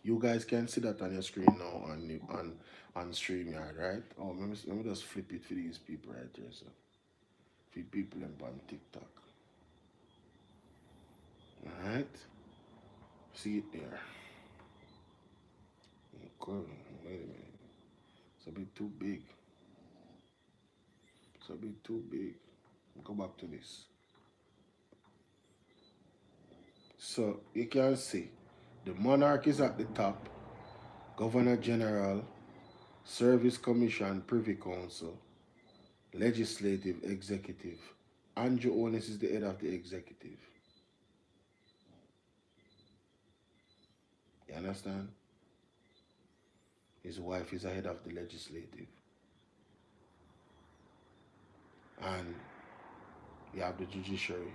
You guys can see that on your screen now on StreamYard, right? Oh, let me just flip it for these people right there, so for people on TikTok. Alright. See it there. Okay, wait a minute. It's a bit too big. It's a bit too big. Go back to this. So you can see the monarch is at the top, Governor General, Service Commission, Privy Council, Legislative, Executive. Andrew Onis is the head of the executive. You understand? His wife is the head of the legislative. And you have the judiciary.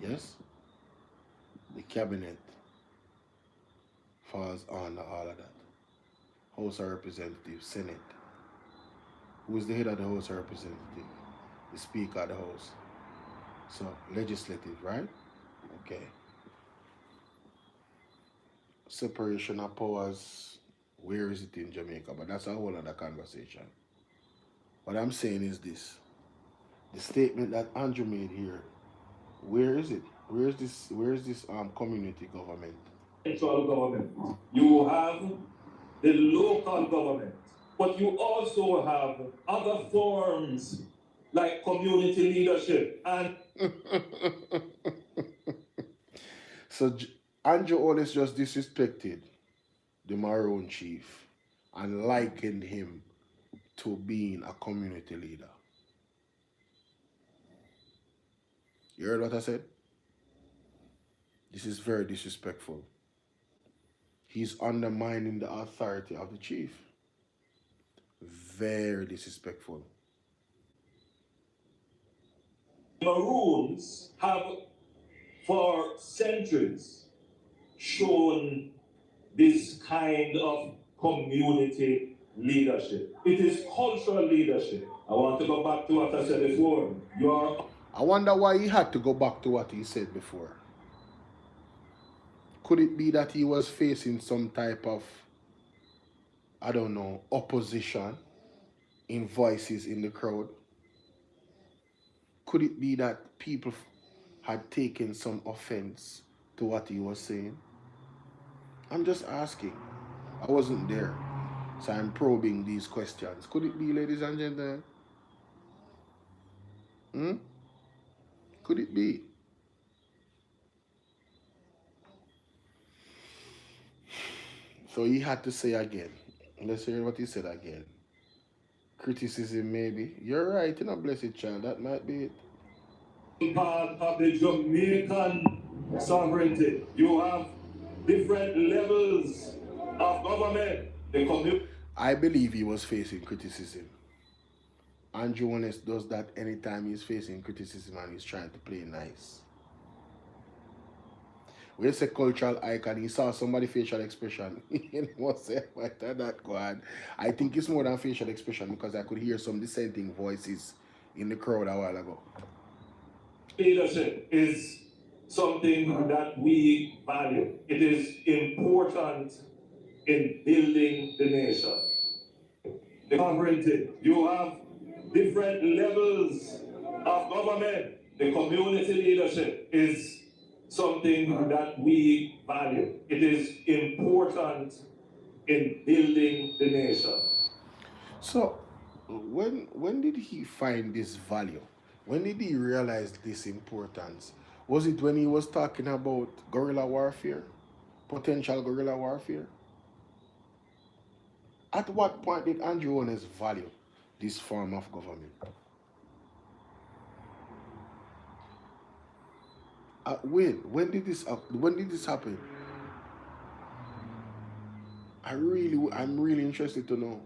Yes? The cabinet falls under all of that. House of Representatives, Senate. Who is the head of the House of Representatives? The Speaker of the House. So, legislative, right? Okay. Separation of powers, where is it in Jamaica? But that's a whole other conversation. What I'm saying is this. The statement that Andrew made here, where is it? Where is this community government? Central government. You have the local government, but you also have other forms like community leadership and So Andrew always just disrespected the Maroon chief and likened him to being a community leader. You heard what I said? This is very disrespectful. He's undermining the authority of the chief. Very disrespectful. Maroons have for centuries shown this kind of community leadership. It is cultural leadership. I want to go back to what I said before. I wonder why he had to go back to what he said before. Could it be that he was facing some type of I don't know, opposition in voices in the crowd? Could it be that people had taken some offense to what he was saying? I'm just asking. I wasn't there, so I'm probing these questions. Could it be, ladies and gentlemen? Hmm? Could it be? So he had to say again. Let's hear what he said again. Criticism, maybe. You're right, you know, blessed child. That might be it. Part of the Jamaican sovereignty. You have different levels of government. The community. I believe he was facing criticism. Andrew Honest does that anytime he's facing criticism and he's trying to play nice. When you say cultural icon, he saw somebody facial expression. He must say, what did that go on? I think it's more than facial expression because I could hear some dissenting voices in the crowd a while ago. Leadership is something that we value. It is important in building the nation. The sovereignty. You have different levels of government. The community leadership is something that we value. It is important in building the nation. So, when did he find this value? When did he realize this importance? Was it when he was talking about guerrilla warfare? Potential guerrilla warfare? At what point did Andrew Honest value this form of government? When? When did this happen? I'm really interested to know.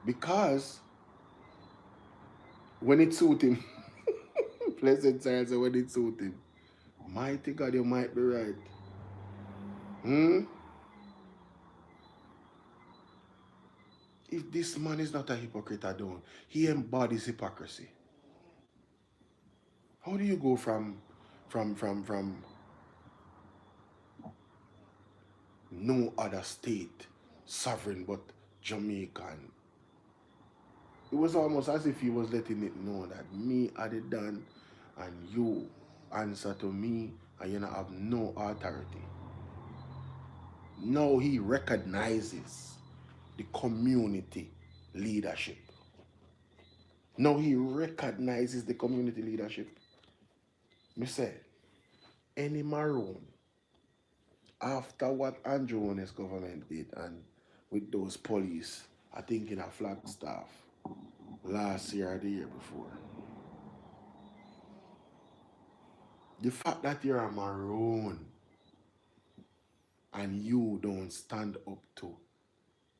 Because when it suit him, pleasant science, when it suit him, mighty God, you might be right. If this man is not a hypocrite, I don't. He embodies hypocrisy. How do you go from no other state sovereign but Jamaican? It was almost as if he was letting it know that me are the done and you answer to me and you don't have no authority. Now he recognizes the community leadership. Now he recognizes the community leadership. Me say, any Maroon, after what Andrew Honest government did and with those police, I think in a Flagstaff, last year or the year before. The fact that you're a Maroon and you don't stand up to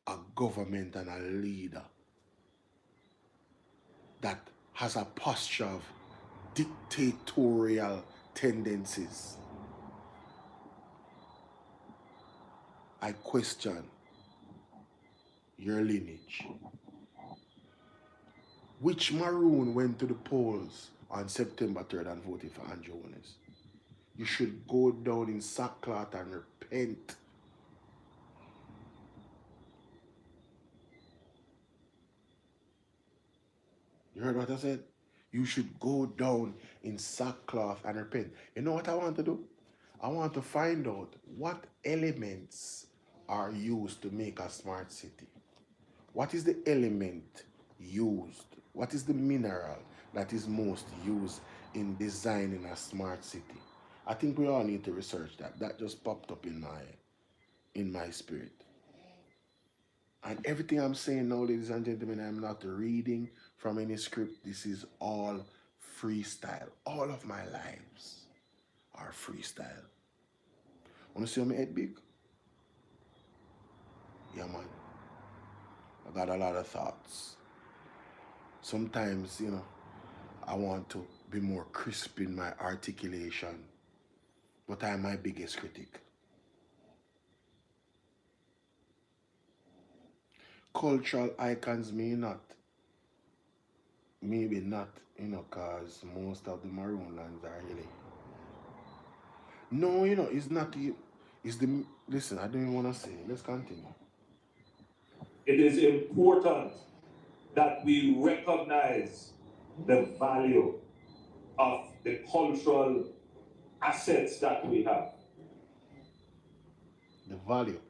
a government and a leader that has a posture of dictatorial tendencies, I question your lineage. Which Maroon went to the polls on September 3rd and voted for Andrew Honest? You should go down in sackcloth and repent. You heard what I said? You should go down in sackcloth and repent. You know what I want to do? I want to find out what elements are used to make a smart city. What is the element used? What is the mineral that is most used in designing a smart city? I think we all need to research that. That just popped up in my spirit. And everything I'm saying now, ladies and gentlemen, I'm not reading from any script. This is all freestyle. All of my lives are freestyle. Want to see how my head big? Yeah, man. I got a lot of thoughts. Sometimes, I want to be more crisp in my articulation, but I'm my biggest critic. Cultural icons maybe not, because most of the Maroon lands are hilly. No, it's not Listen, I don't even want to say it. Let's continue. It is important that we recognize the value of the cultural assets that we have. The value.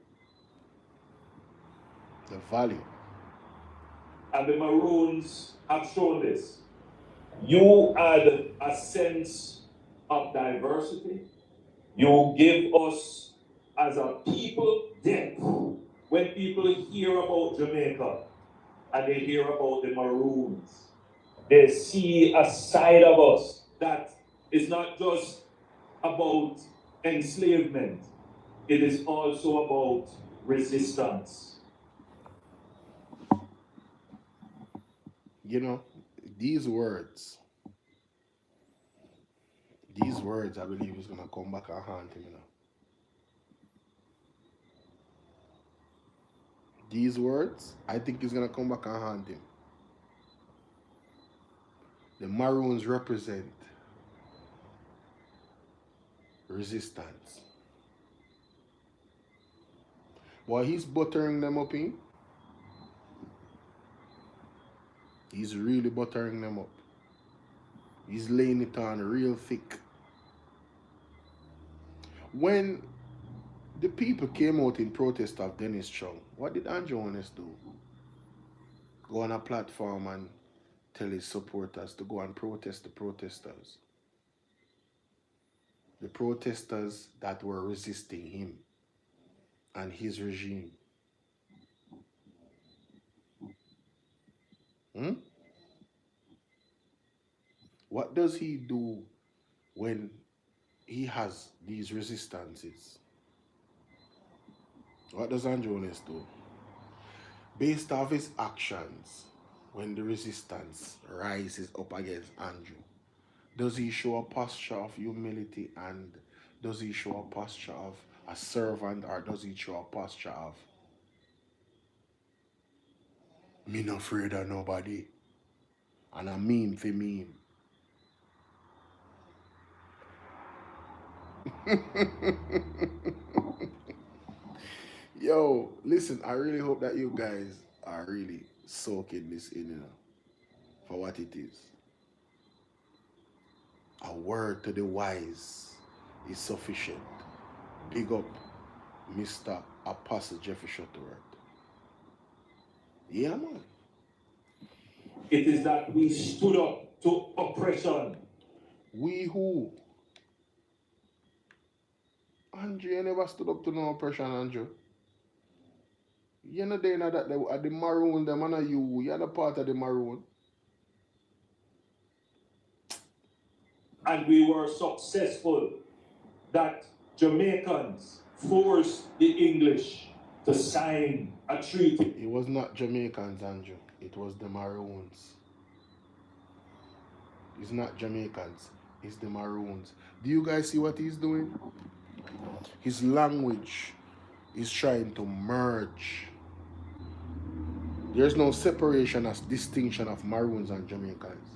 The value. And the Maroons have shown this. You add a sense of diversity. You give us, as a people, depth. When people hear about Jamaica and they hear about the Maroons, they see a side of us that is not just about enslavement, it is also about resistance. You know, these words, I believe, is gonna come back and haunt him. You know, these words, I think, is gonna come back and haunt him. The Maroons represent resistance. While he's buttering them up in, he's really buttering them up. He's laying it on real thick. When the people came out in protest of Dennis Chung, what did Andrew Holness do? Go on a platform and tell his supporters to go and protest the protesters. The protesters that were resisting him and his regime. What does he do when he has these resistances? What does Andrew Holness do? Based off his actions, when the resistance rises up against Andrew, does he show a posture of humility, and does he show a posture of a servant, or does he show a posture of me not afraid of nobody and a meme for meme? Yo, listen, I really hope that you guys are really soaking this in, you know, for what it is. A word to the wise is sufficient. Big up Mr. Apostle Jeffrey Shuttleworth. Yeah, man. It is that we stood up to oppression. We who? Andrew, you never stood up to no oppression, Andrew. You know they know that the Maroon, them and you're the part of the Maroon. And we were successful that Jamaicans forced the English to sign a treaty. It was not Jamaicans, Andrew. It was the Maroons. It's not Jamaicans. It's the Maroons. Do you guys see what he's doing? His language is trying to merge. There's no separation as distinction of Maroons and Jamaicans.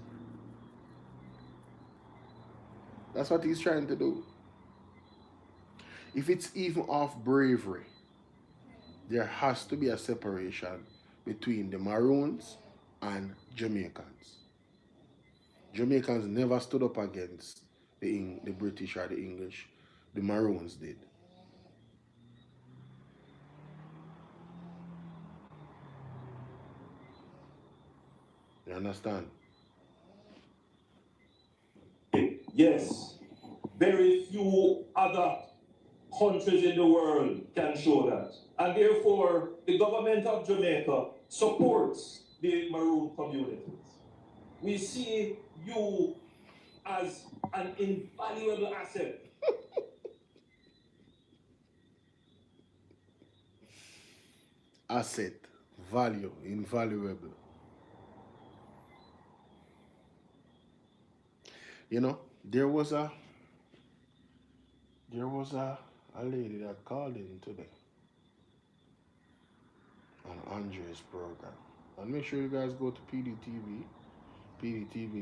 That's what he's trying to do. If it's even off bravery, there has to be a separation between the Maroons and Jamaicans. Jamaicans never stood up against the British or the English. The Maroons did. You understand? Yes, very few other countries in the world can show that. And therefore, the government of Jamaica supports the Maroon communities. We see you as an invaluable asset. Asset, value, invaluable. You know, there was a lady that called in today on Andre's program. And make sure you guys go to PDTV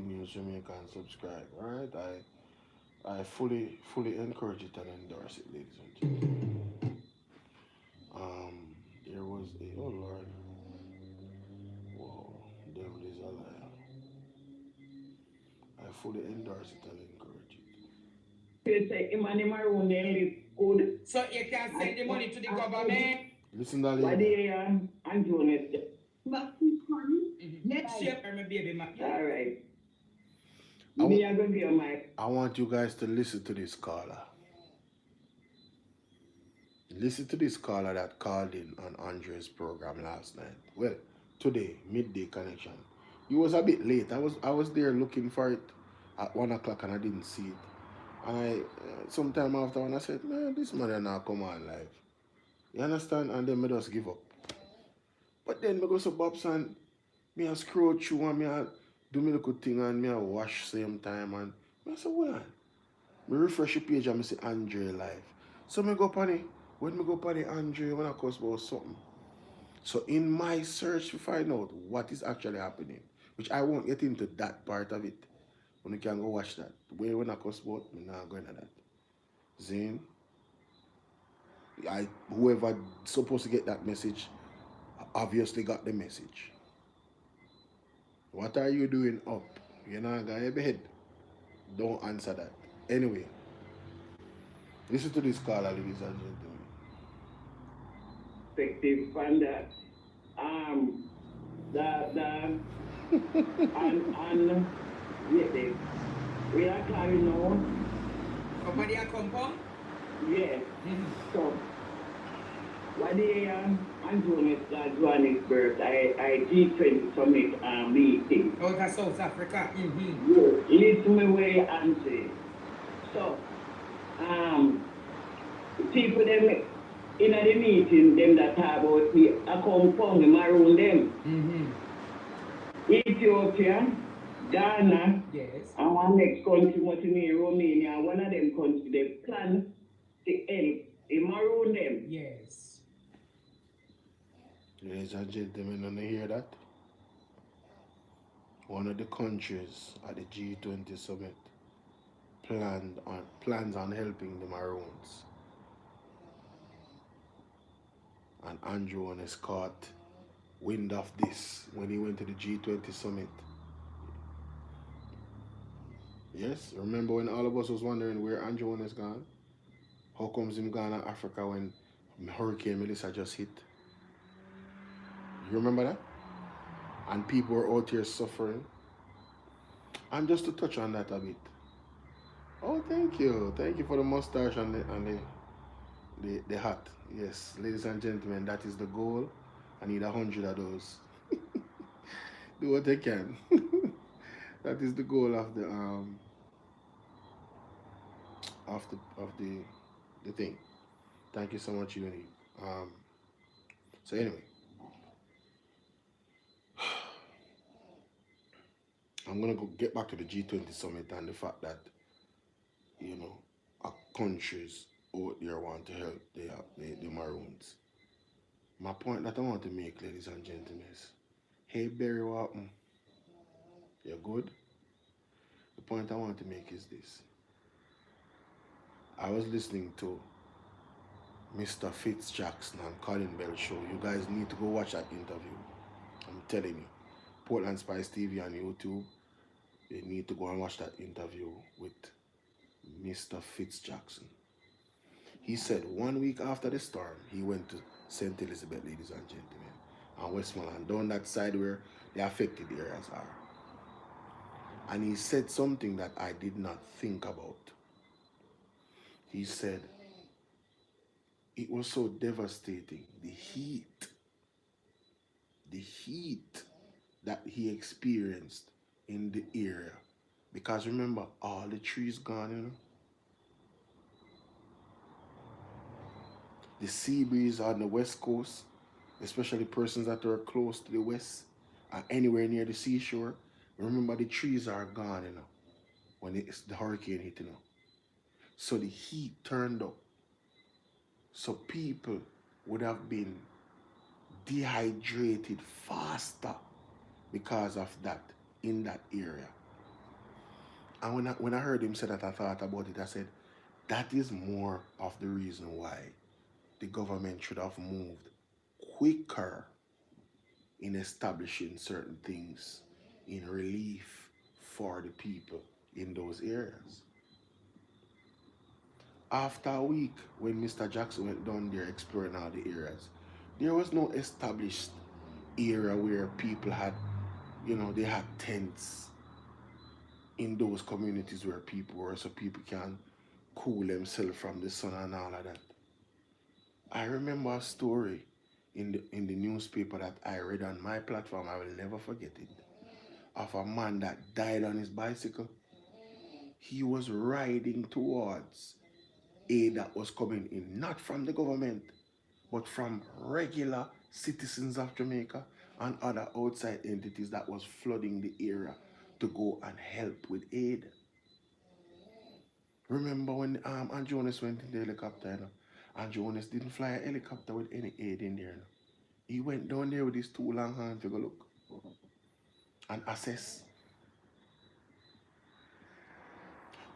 News Jamaica, and subscribe. Alright? I fully encourage it and endorse it, ladies and gentlemen. There was a, oh Lord, whoa, devil is a liar. I fully endorse it and encourage it. You say him and the Maroon they live good. So you can send the money to the government. Listen to What lady. the and Jonas. Next year, my baby, my. All right. I Me are gonna be on my. I want you guys to listen to this caller. Listen to this caller that called in on Andre's program last night. Well, today, midday connection. He was a bit late. I was there looking for it at 1 o'clock and I didn't see it. And I sometime after when I said, man, this man not come on live. You understand? And then me just give up. But then me go to Bob's and me a scroll through and me a do me little thing and me a wash same time and me say, well, me refresh the page and me see Andre live. So me go on it. When me go on the Andre, when I course about something. So in my search to find out what is actually happening, which I won't get into that part of it. When you can go watch that. When I course about, me not going to that. Zane, whoever supposed to get that message obviously got the message. What are you doing up? You're not going to bed. Don't answer that. Anyway, listen to this caller, ladies and gentlemen. Perspective from the and yeah, we are carrying on. Somebody a compound? Yeah. So what the Jonas Johannesburg I G20 summit meeting. Out of South Africa. Listen me way and say. So people them in the meeting them that talk about the compound the Maroon them. Ethiopia, Ghana, Yes. and one next country, what you mean, Romania, one of them countries, they plan to help the Maroon them. Yes. Ladies and gentlemen, don't you hear that? One of the countries at the G20 summit plans on helping the Maroons. And Andrew has caught wind of this when he went to the G20 summit. Yes, remember when all of us was wondering where Andrew has gone? How comes him gone to Africa when Hurricane Melissa just hit? You remember that? And people were out here suffering. And just to touch on that a bit. Oh, thank you. Thank you for the mustache and the hat. Yes, ladies and gentlemen, that is the goal. I need 100 of those. Do what I can. That is the goal of the thing. Thank you so much, Uni. So anyway, I'm gonna go get back to the G20 summit and the fact that our countries out there want to help the Maroons. My point that I want to make, ladies and gentlemen, is, hey Barry, what happened? You're good? The point I want to make is this. I was listening to Mr. Fitz Jackson and Colin Bell show. You guys need to go watch that interview. I'm telling you. Portland Spice TV on YouTube. You need to go and watch that interview with Mr. Fitz Jackson. He said 1 week after the storm, he went to St. Elizabeth, ladies and gentlemen, and Westmoreland, down that side where the affected areas are. And he said something that I did not think about. He said, it was so devastating, the heat that he experienced in the area. Because remember, all the trees gone, The sea breeze on the west coast, especially persons that are close to the west and anywhere near the seashore, remember the trees are gone, when it's the hurricane hit, So the heat turned up. So people would have been dehydrated faster because of that in that area. And when I heard him say that, I thought about it. I said, that is more of the reason why the government should have moved quicker in establishing certain things in relief for the people in those areas. After a week, when Mr. Jackson went down there exploring all the areas, there was no established area where people had, they had tents in those communities where people were, so people can cool themselves from the sun and all of that. I remember a story in the newspaper that I read on my platform. I will never forget it. Of a man that died on his bicycle. He was riding towards aid that was coming in, not from the government, but from regular citizens of Jamaica and other outside entities that was flooding the area to go and help with aid. Remember when Jonas went in the helicopter, and Jonas didn't fly a helicopter with any aid in there. He went down there with his two long hands to go look and assess.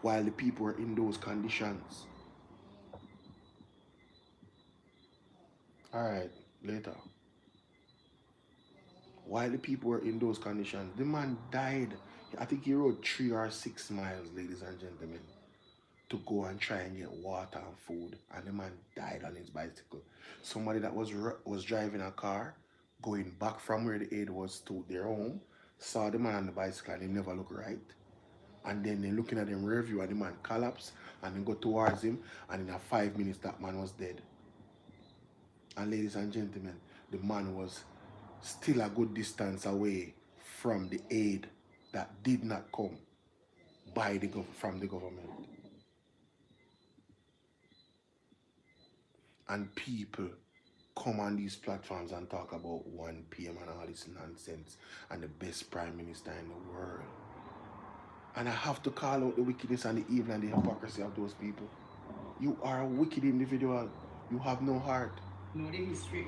While the people were in those conditions. Alright, later. While the people were in those conditions, the man died. I think he rode 3 or 6 miles, ladies and gentlemen, to go and try and get water and food. And the man died on his bicycle. Somebody that was driving a car, going back from where the aid was to their home, saw the man on the bicycle and he never looked right. And then they looking at him rear view and the man collapsed and then go towards him, and in 5 minutes that man was dead. And ladies and gentlemen, the man was still a good distance away from the aid that did not come from the government. And people come on these platforms and talk about 1 PM and all this nonsense and the best prime minister in the world. And I have to call out the wickedness and the evil and the hypocrisy of those people. You are a wicked individual. You have no heart. No, the history.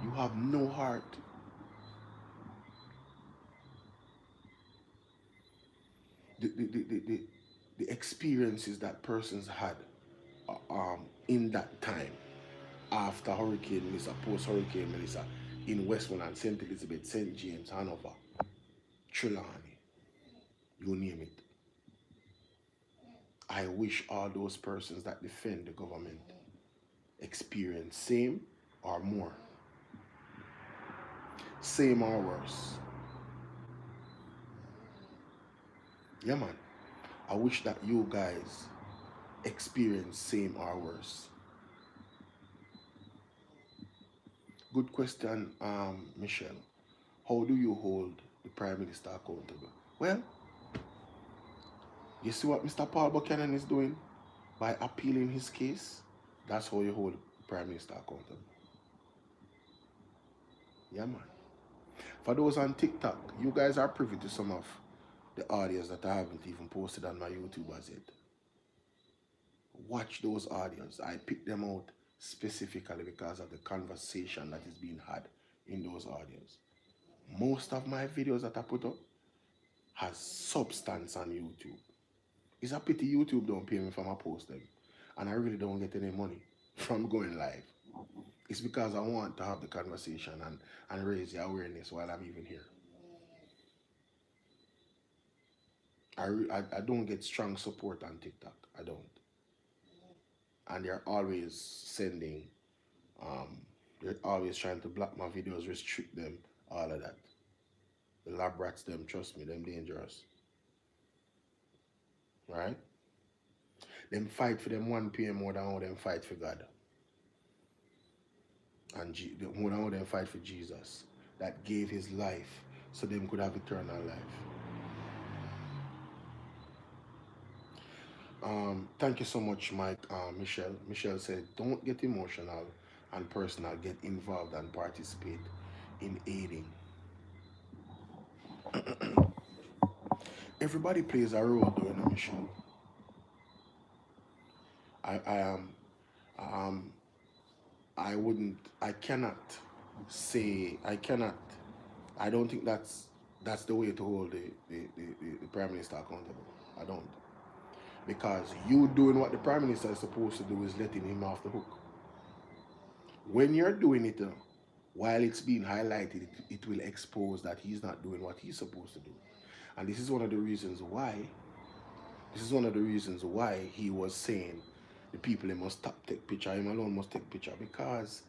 You have no heart. The experiences that persons had in that time after Hurricane Melissa, post-Hurricane Melissa, in Westmoreland, St. Elizabeth, St. James, Hanover, Trelawney, you name it. I wish all those persons that defend the government experience same or more. Same or worse. Yeah, man. I wish that you guys experience same or worse. Good question, Michelle. How do you hold the Prime Minister accountable? Well, you see what Mr. Paul Buchanan is doing? By appealing his case, that's how you hold the Prime Minister accountable. Yeah, man. For those on TikTok, you guys are privy to some of the audios that I haven't even posted on my YouTube as yet. Watch those audios. I picked them out specifically because of the conversation that is being had in those audios. Most of my videos that I put up has substance on YouTube. It's a pity YouTube don't pay me for my post them, and I really don't get any money from going live. It's because I want to have the conversation and raise the awareness while I'm even here. I don't get strong support on TikTok. I don't. And they're always sending, they're always trying to block my videos, restrict them, all of that. The lab rats, them, trust me, them dangerous. Right? Them fight for them 1 PM more than how them fight for God. And more than how them fight for Jesus, that gave his life so them could have eternal life. Thank you so much, Mike. Michelle. Michelle said, don't get emotional and personal. Get involved and participate in aiding. Everybody plays a role, though, you know, Michelle. I don't think that's the way to hold the Prime Minister accountable. I don't. Because you doing what the Prime Minister is supposed to do is letting him off the hook. When you're doing it, while it's being highlighted, it will expose that he's not doing what he's supposed to do. And this is one of the reasons why. This is one of the reasons why he was saying the people they must stop take picture. Him alone must take picture, because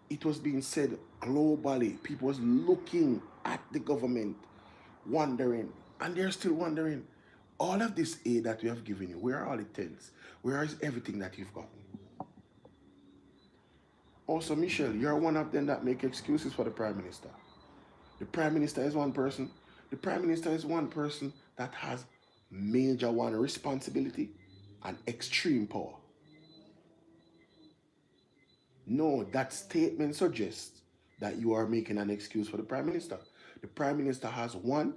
it was being said globally. People was looking at the government, wondering, and they're still wondering. All of this aid that we have given you, where are all the tents? Where is everything that you've gotten? Also, Michelle, you're one of them that make excuses for the Prime Minister. The Prime Minister is one person. The Prime Minister is one person that has major one responsibility and extreme power. No, that statement suggests that you are making an excuse for the Prime Minister. The Prime Minister has one,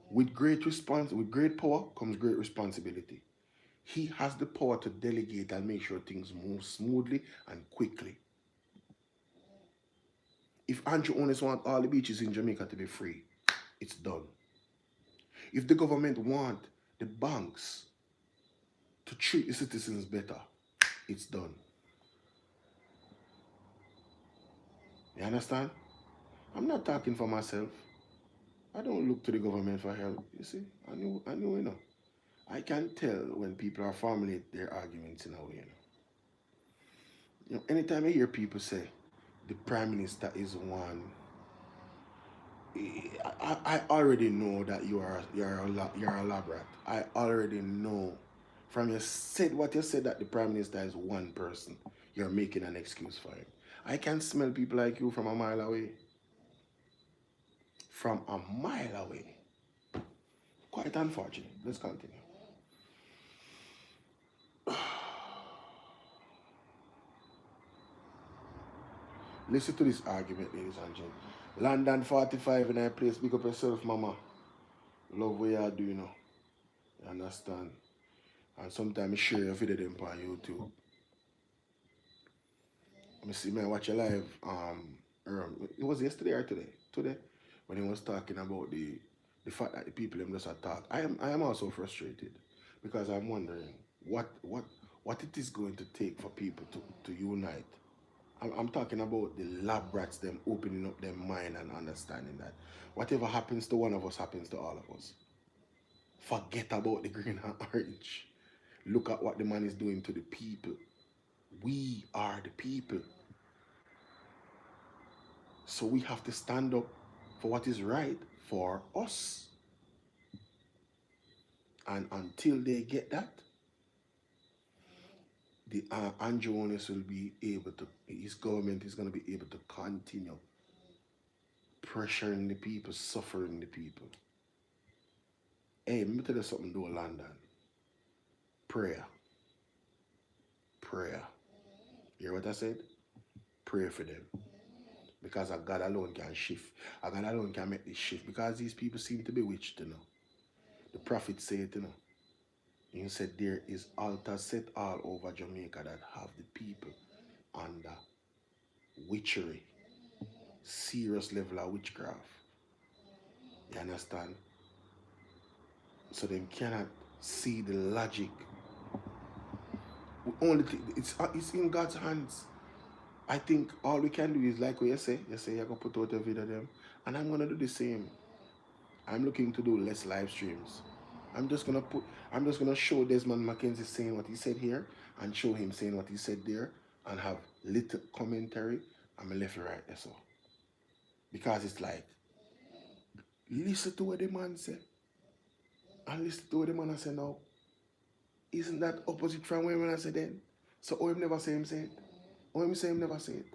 with great power comes great responsibility. He has the power to delegate and make sure things move smoothly and quickly. If Andrew Onis wants all the beaches in Jamaica to be free, it's done. If the government wants the banks to treat the citizens better, it's done. You understand? I'm not talking for myself. I don't look to the government for help. You see, I know, you know. I can tell when people are formulate their arguments in a way. You know, anytime I hear people say the Prime Minister is one, I already know that you're a lab rat. I already know from what you said that the Prime Minister is one person. You're making an excuse for him. I can smell people like you from a mile away. From a mile away. Quite unfortunate. Let's continue. Listen to this argument, ladies and gentlemen. London 45 in a place. Big up yourself, mama. Love what you are doing now. You understand? And sometimes share your video them on YouTube. I see me watch a live. It was yesterday or today? Today, when he was talking about the fact that the people them just attack. I am also frustrated, because I'm wondering what it is going to take for people to unite. I'm talking about the lab rats, them opening up their mind and understanding that whatever happens to one of us happens to all of us. Forget about the green and orange. Look at what the man is doing to the people. We are the people. So we have to stand up for what is right for us. And until they get that, the Andrew Onis will be able to, his government is going to be able to continue pressuring the people, suffering the people. Hey, let me tell you something, though, London. Prayer. Prayer. You hear what I said? Pray for them. Because God alone can shift. God alone can make this shift. Because these people seem to be witched, you know. The prophet said it, you know. He said there is altars set all over Jamaica that have the people under witchery. Serious level of witchcraft. You understand? So they cannot see the logic. It's in God's hands. I think all we can do is like what you say you're going to put out a video of them. And I'm going to do the same. I'm looking to do less live streams. I'm just going to show Desmond Mackenzie saying what he said here and show him saying what he said there and have little commentary. I'm left and right there, so. Because it's like, listen to what the man said. And listen to what the man say now. Isn't that opposite from what I said then? So him never say him say it. Him say him never say it.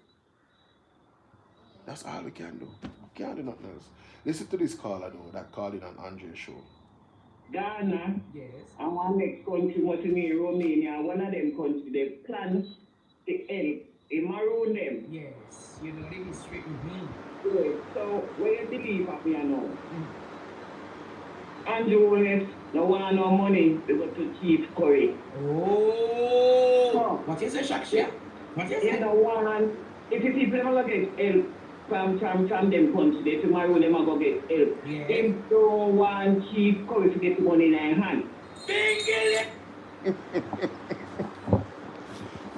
That's all we can do. We can't do nothing else. Listen to this caller though, that called in on Andre's show. Ghana, Yes. and one next country, what you mean, Romania, one of them countries, they plan to help, they maroon them. Yes. You know the history. Good. So, where you believe up here now? Andrew Willis, no want no money, they go to Chief Curry. Oh. What is a Shakshia? What is You it? know, one, if the people ever get help from them country, they tomorrow them are going to get help. Yeah. Them don't want Chief Curry to get money in their hand.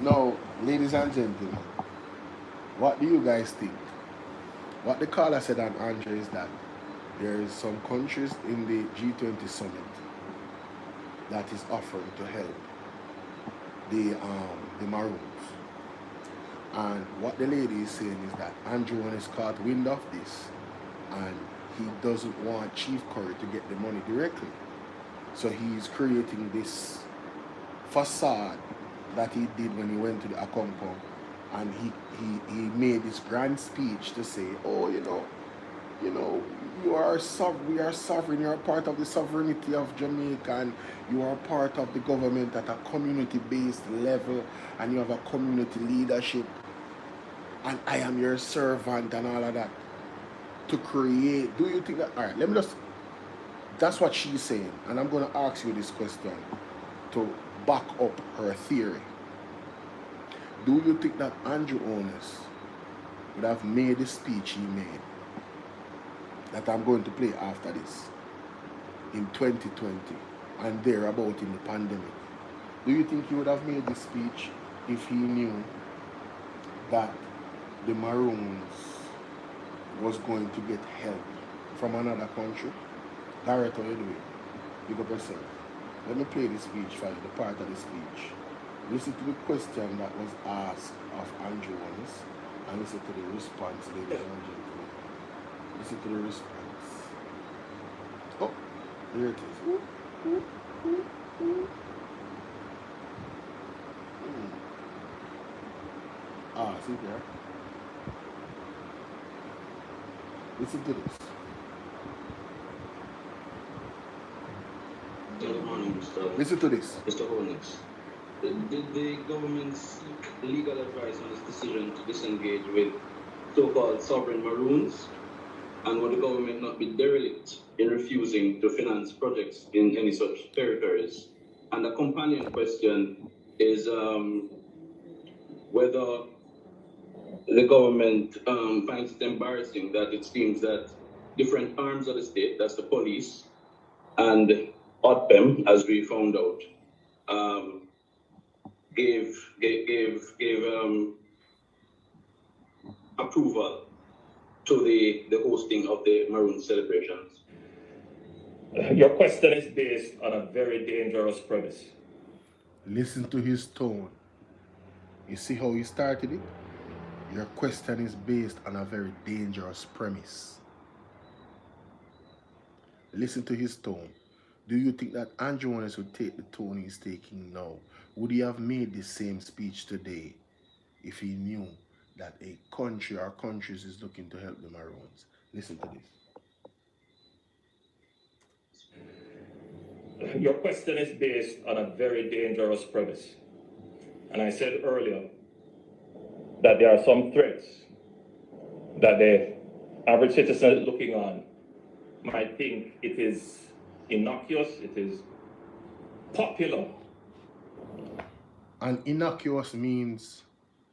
No, ladies and gentlemen, What do you guys think? What the caller said on Andre is that there is some countries in the G20 summit that is offering to help the Maroons. And what the lady is saying is that Andrew has caught wind of this and he doesn't want Chief Curry to get the money directly. So he's creating this facade that he did when he went to the Akompo, and he made this grand speech to say, oh, we are sovereign, you are part of the sovereignty of Jamaica, and you are part of the government at a community-based level, and you have a community leadership, and I am your servant and all of that. To create, do you think that, all right, that's what she's saying, and I'm going to ask you this question to back up her theory. Do you think that Andrew Onus would have made the speech he made that I'm going to play after this in 2020 and thereabout in the pandemic? Do you think he would have made this speech if he knew that the Maroons was going to get help from another country? Director, you do it. Big up yourself. Let me play the speech for you, the part of the speech. Listen to the question that was asked of Andrew Onus and listen to the response, ladies and gentlemen. Listen to the response. Oh, here it is. See there. Listen to this. Good morning, Mr. Listen to this. Mr. Honix. Did the government seek legal advice on its decision to disengage with so-called sovereign Maroons? And would the government not be derelict in refusing to finance projects in any such territories? And the companion question is whether the government finds it embarrassing that it seems that different arms of the state, that's the police, and ODPEM, as we found out, gave approval to the hosting of the Maroon celebrations. Your question is based on a very dangerous premise. Listen to his tone. You see how he started it? Your question is based on a very dangerous premise. Listen to his tone. Do you think that Andrew Onus would take the tone he's taking now? Would he have made the same speech today if he knew that a country or countries is looking to help the Maroons? Listen to this. Your question is based on a very dangerous premise. And I said earlier that there are some threats that the average citizen looking on might think it is innocuous, it is popular. And innocuous means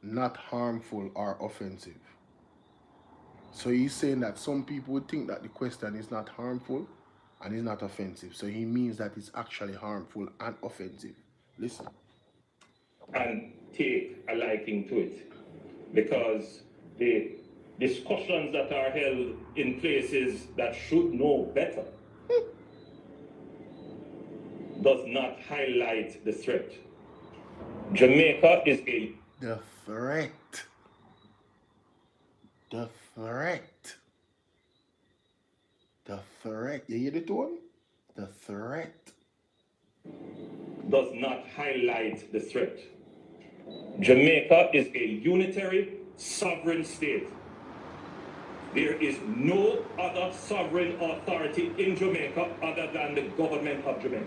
not harmful or offensive. So he's saying that some people would think that the question is not harmful and is not offensive. So he means that it's actually harmful and offensive. Listen. And take a liking to it, because the discussions that are held in places that should know better does not highlight the threat. Jamaica is the threat. The threat. The threat. You hear the tone? The threat does not highlight the threat. Jamaica is a unitary, sovereign state. There is no other sovereign authority in Jamaica other than the government of Jamaica.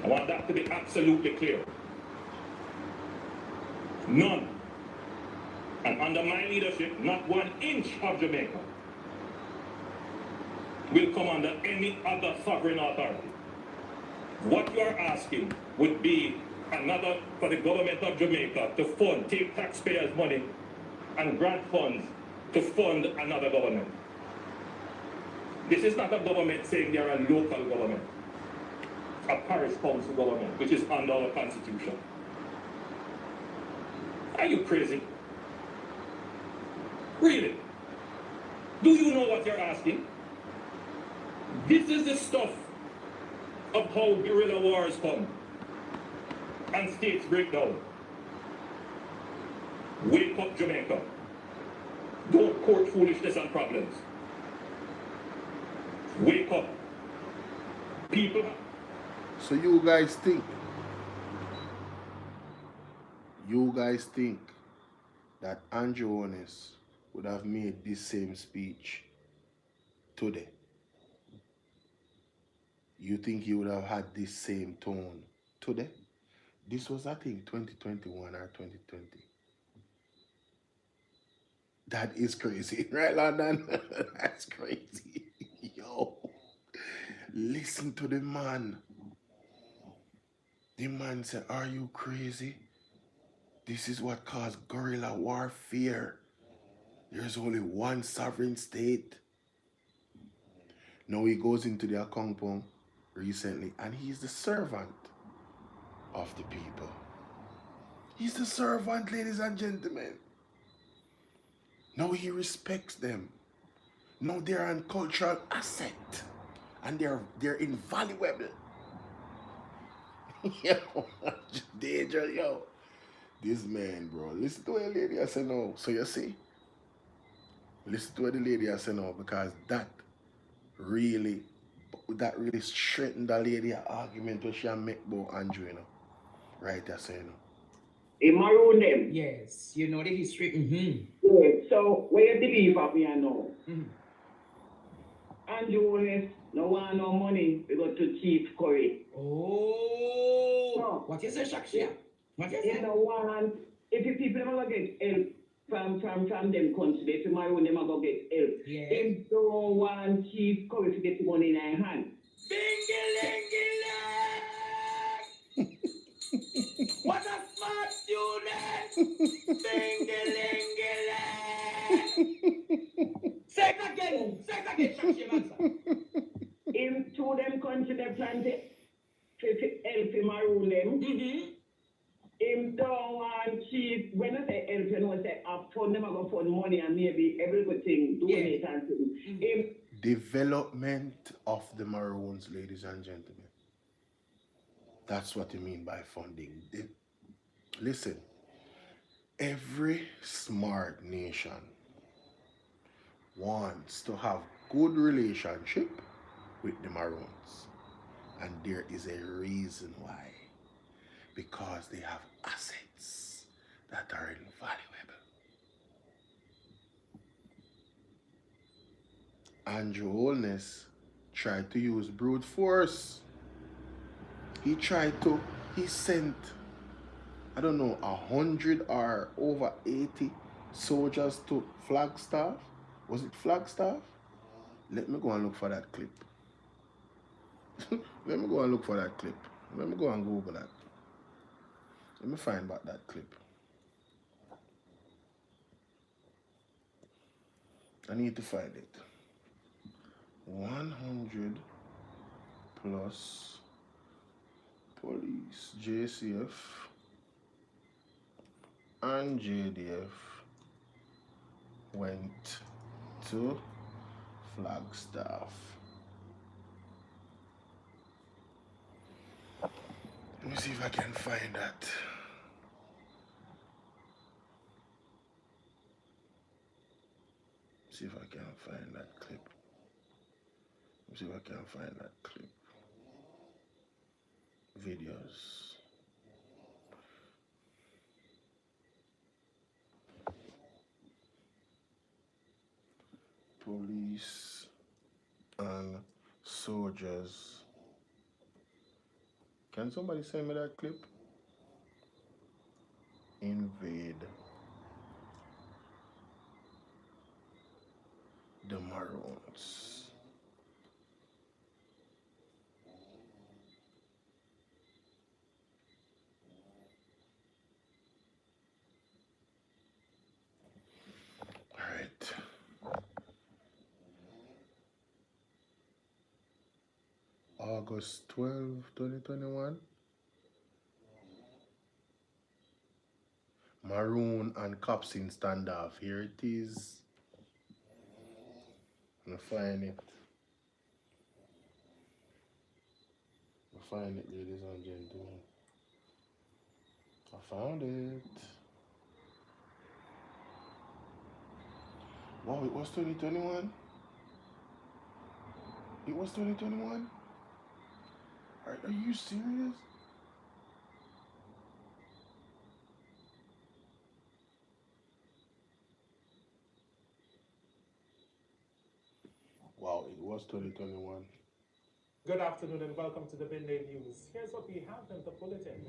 I want that to be absolutely clear. None. And under my leadership, not 1 inch of Jamaica will come under any other sovereign authority. What you are asking would be for the government of Jamaica to take taxpayers' money and grant funds to fund another government. This is not a government saying they are a local government, a parish council government, which is under our constitution. Are you crazy? Really? Do you know what you're asking? This is the stuff of how guerrilla wars come and states break down. Wake up, Jamaica. Don't court foolishness and problems. Wake up. People. So you guys think that Andrew Honest would have made this same speech today? You think he would have had this same tone today? This was, I think, 2021 or 2020. That is crazy, right, London? That's crazy. Yo, listen to the man. The man said, are you crazy? This is what caused guerrilla warfare. There's only one sovereign state. Now he goes into their compound recently and he's the servant of the people. He's the servant, ladies and gentlemen. Now he respects them. Now they're an cultural asset and they're invaluable. Yo, danger, yo. This man, bro. Listen to what the lady I said no. So you see? Listen to what the lady I said no, because that really straightened the lady argument which she make about Andrew, you know. Right, I say, you know. He maroon them. Yes, you know the history. Mm-hmm. Yeah, so where you believe up here now? Mm-hmm. Andrew Honest no want no money. We go to Chief Curry. Oh, No. what you say, Shakshia? What you say? You know, want if the people never go get help from them country, they say maroon them go get help. Yeah. They don't want Chief Curry to get the money in their hand. What a smart student! Say it again, Shakshia, answer. In to them country, they plan to help him maroon them. Mm-hmm. Him don't want Chief, when I say help, you know, I say fund them, I go fund money and maybe every good thing, donate and things. Him Development of the Maroons, ladies and gentlemen. That's what you mean by funding. Listen, every smart nation wants to have good relationship with the Maroons. And there is a reason why. Because they have assets that are invaluable. Andrew Holness tried to use brute force. He sent, I don't know, 100 or over 80 soldiers to Flagstaff. Was it Flagstaff? Let me go and look for that clip. Let me go and look for that clip. Let me go and Google that. Let me find back that clip. I need to find it. 100 plus police, JCF and JDF went to Flagstaff. Let me see if I can find that. See if I can find that clip. See if I can find that clip. Videos. Police and soldiers. Can somebody send me that clip? Invade the Maroons. Alright. August 12, 2021. Maroon and cops in standoff. Here it is. I find it. I find it, ladies and gentlemen. I found it. Wow, it was 2021? It was 2021? Are you serious? Wow, it was 2021. Good afternoon and welcome to the Midday News. Here's what we have in the bulletin.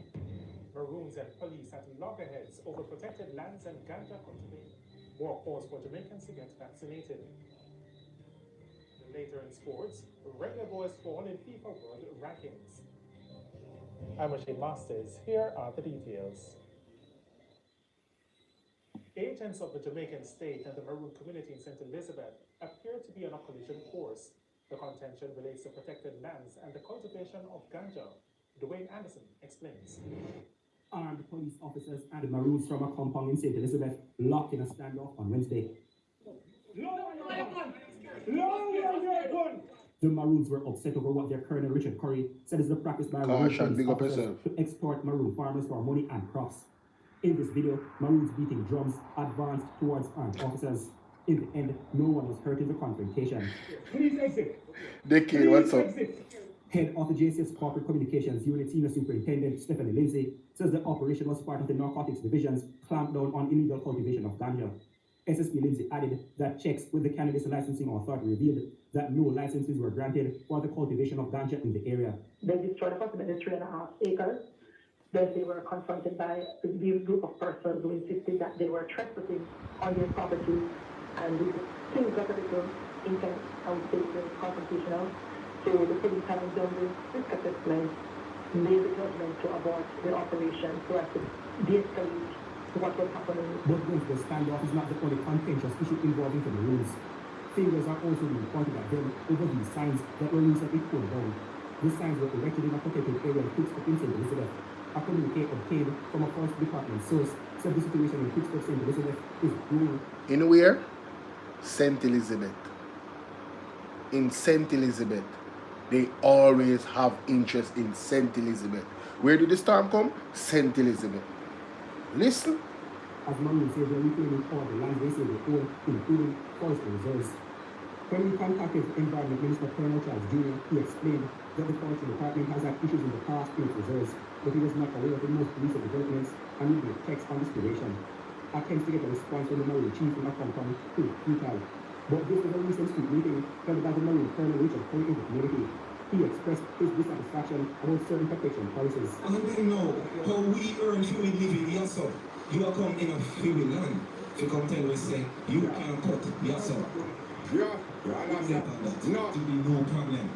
Maroons and police at loggerheads over protected lands and ganja cultivation. More calls for Jamaicans to get vaccinated. Later in sports, reggae boys fall in FIFA World Rankings. I'm Rashid Masters. Here are the details. Agents of the Jamaican state and the Maroon community in St. Elizabeth appear to be on a collision course. The contention relates to protected lands and the cultivation of ganja. Dwayne Anderson explains. Armed police officers and the Maroons from a compound in St. Elizabeth locked in a standoff on Wednesday. The Maroons were upset over what their Colonel Richard Curry said is the practice by Maroon police officers to exploit Maroon farmers for money and crops. In this video, Maroons beating drums advanced towards armed officers. In the end, no one was hurt in the confrontation. Please exit. Dicky, what's up? Head of the JCS Corporate Communications Unit Senior Superintendent Stephanie Lindsay says the operation was part of the Narcotics Division's clampdown on illegal cultivation of ganja. SSP Lindsay added that checks with the Cannabis Licensing Authority revealed that no licenses were granted for the cultivation of ganja in the area. They destroyed approximately 3.5 acres. Then they were confronted by a group of persons who insisted that they were trespassing on their property, and things got a little intense, I would say, very confrontational. So the police, having done the risk assessment, made the judgment to abort the operation so as to de-escalate what was happening. But the standoff is not the only contentious issue involving the Maroons. Fingers are also being pointed at them over these signs that were recently pulled down. The signs were erected in a protected area in Pittsburgh, St. Elizabeth. A communique obtained from a Forest Department source said the situation in Pittsburgh, St. Elizabeth is growing. In where? St. Elizabeth. In St. Elizabeth. They always have interest in St. Elizabeth. Where did the storm come? St. Elizabeth. Listen. As Maroons say, they're reclaiming all the land they say they own, including forest reserves. When we contacted Environment Minister Colonel Charles Jr., he explained that the Forestry Department has had issues in the past in its reserves, but he was not aware of the most recent developments and will make checks on this duration. Attempts to get a response from the Maroon chief in a compound proved futile. But this was a recent street meeting held by the Maroon Colonel Richard Curry in the community. He expressed his dissatisfaction about certain protection policies. I don't know how we earn fluid living yourself. You are come in a fluid land. You come tell us say you can cut yourself. Yeah, no. To be no problem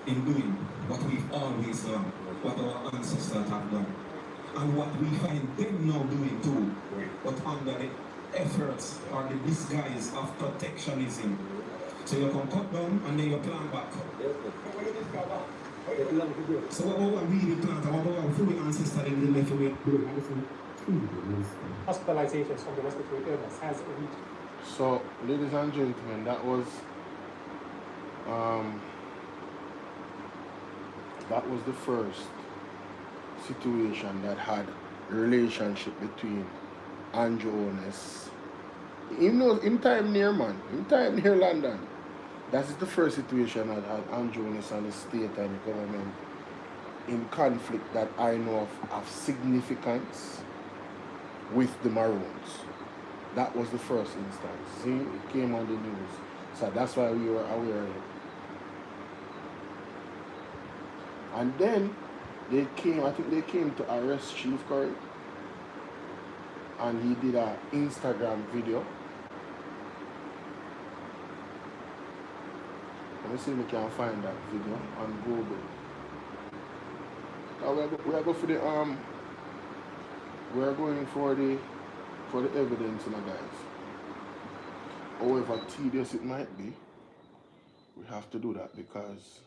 in doing what we've always done, what our ancestors have done, and what we find them now doing too, but under the efforts or the disguise of protectionism. So you can cut down and then you plant back. So what about we really plant? What about our fully ancestors in the left away? Hospitalizations from the respiratory illness has reached. So, ladies and gentlemen, that was the first situation that had a relationship between Andrew Ones. Him time near man, him time near London. That is the first situation that had Andrew Ones and the state and the government in conflict that I know of significance with the Maroons. That was the first instance. See, it came on the news. So that's why we were aware of it. And then I think they came to arrest Chief Curry. And he did an Instagram video. Let me see if we can find that video on Google. We are going for the we are going for the evidence, guys. However tedious it might be, we have to do that because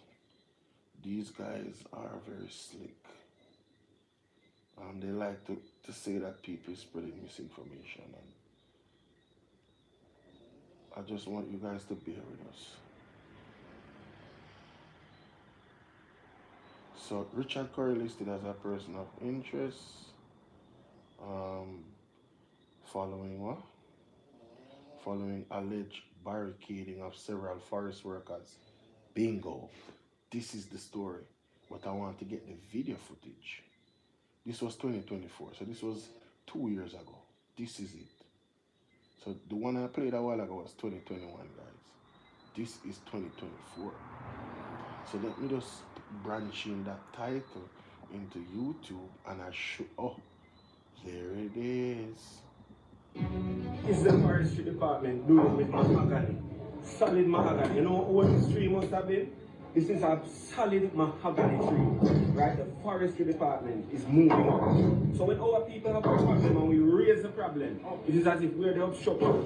these guys are very slick. They like to say that people are spreading misinformation, and I just want you guys to bear with us. So Richard Curry listed as a person of interest. Following what? Following alleged barricading of several forest workers. Bingo. This is the story. But I want to get the video footage. This was 2024. So this was 2 years ago. This is it. So the one I played a while ago was 2021, guys. This is 2024. So let me just branch in that title into YouTube and I show. Oh, there it is. Is the forestry department doing with mahogany? Solid mahogany. You know what this tree must have been? This is a solid mahogany tree, right? The forestry department is moving on. So when our people have a problem and we raise the problem, it is as if we're the obstruction.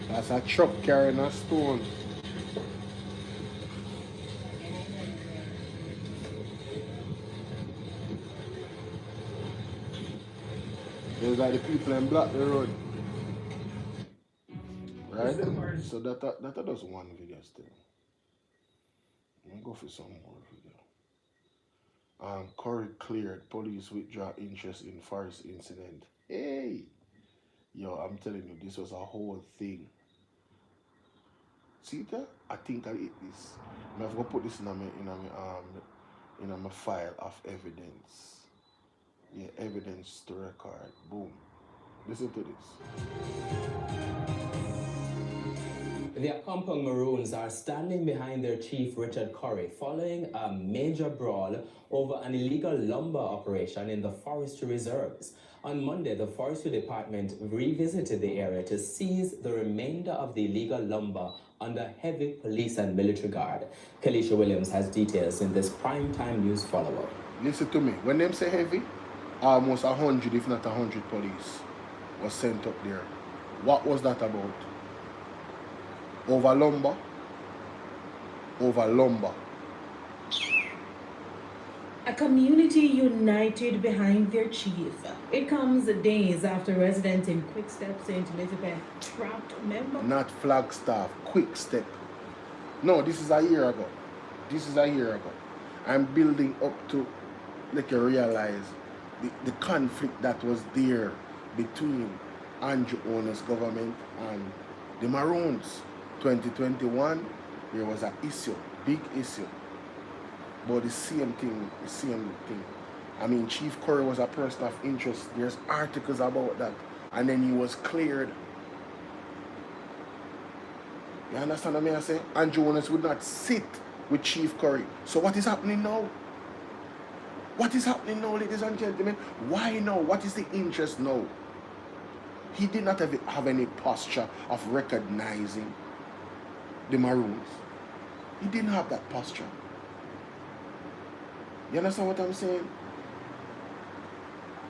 That's a truck carrying a stone. There's like the people in block the road. Right? So that does one video still. Let me go for some more video. Curry cleared. Police withdraw interest in forest incident. Hey! Yo, I'm telling you, this was a whole thing. See that? I think I hit this. I'm gonna put this in my file of evidence. Yeah, evidence to record. Boom. Listen to this. The Accompong Maroons are standing behind their chief Richard Curry following a major brawl over an illegal lumber operation in the forestry reserves. On Monday, the forestry department revisited the area to seize the remainder of the illegal lumber under heavy police and military guard. Kalisha Williams has details in this primetime news follow-up. Listen to me. When them say heavy, almost 100, if not 100 police was sent up there. What was that about? Over lumber? Over lumber. A community united behind their chief. It comes days after residents in Quickstep, St. Elizabeth trapped member. Not Flagstaff, Quickstep. No, this is a year ago. This is a year ago. I'm building up to let you realize the conflict that was there between Andrew Owner's government and the Maroons. 2021, there was an issue, big issue. But the same thing. I mean, Chief Curry was a person of interest. There's articles about that. And then he was cleared. You understand what I say? Andrew Owens would not sit with Chief Curry. So what is happening now? What is happening now, ladies and gentlemen? Why now? What is the interest now? He did not have any posture of recognizing the Maroons. He didn't have that posture. You understand what I'm saying?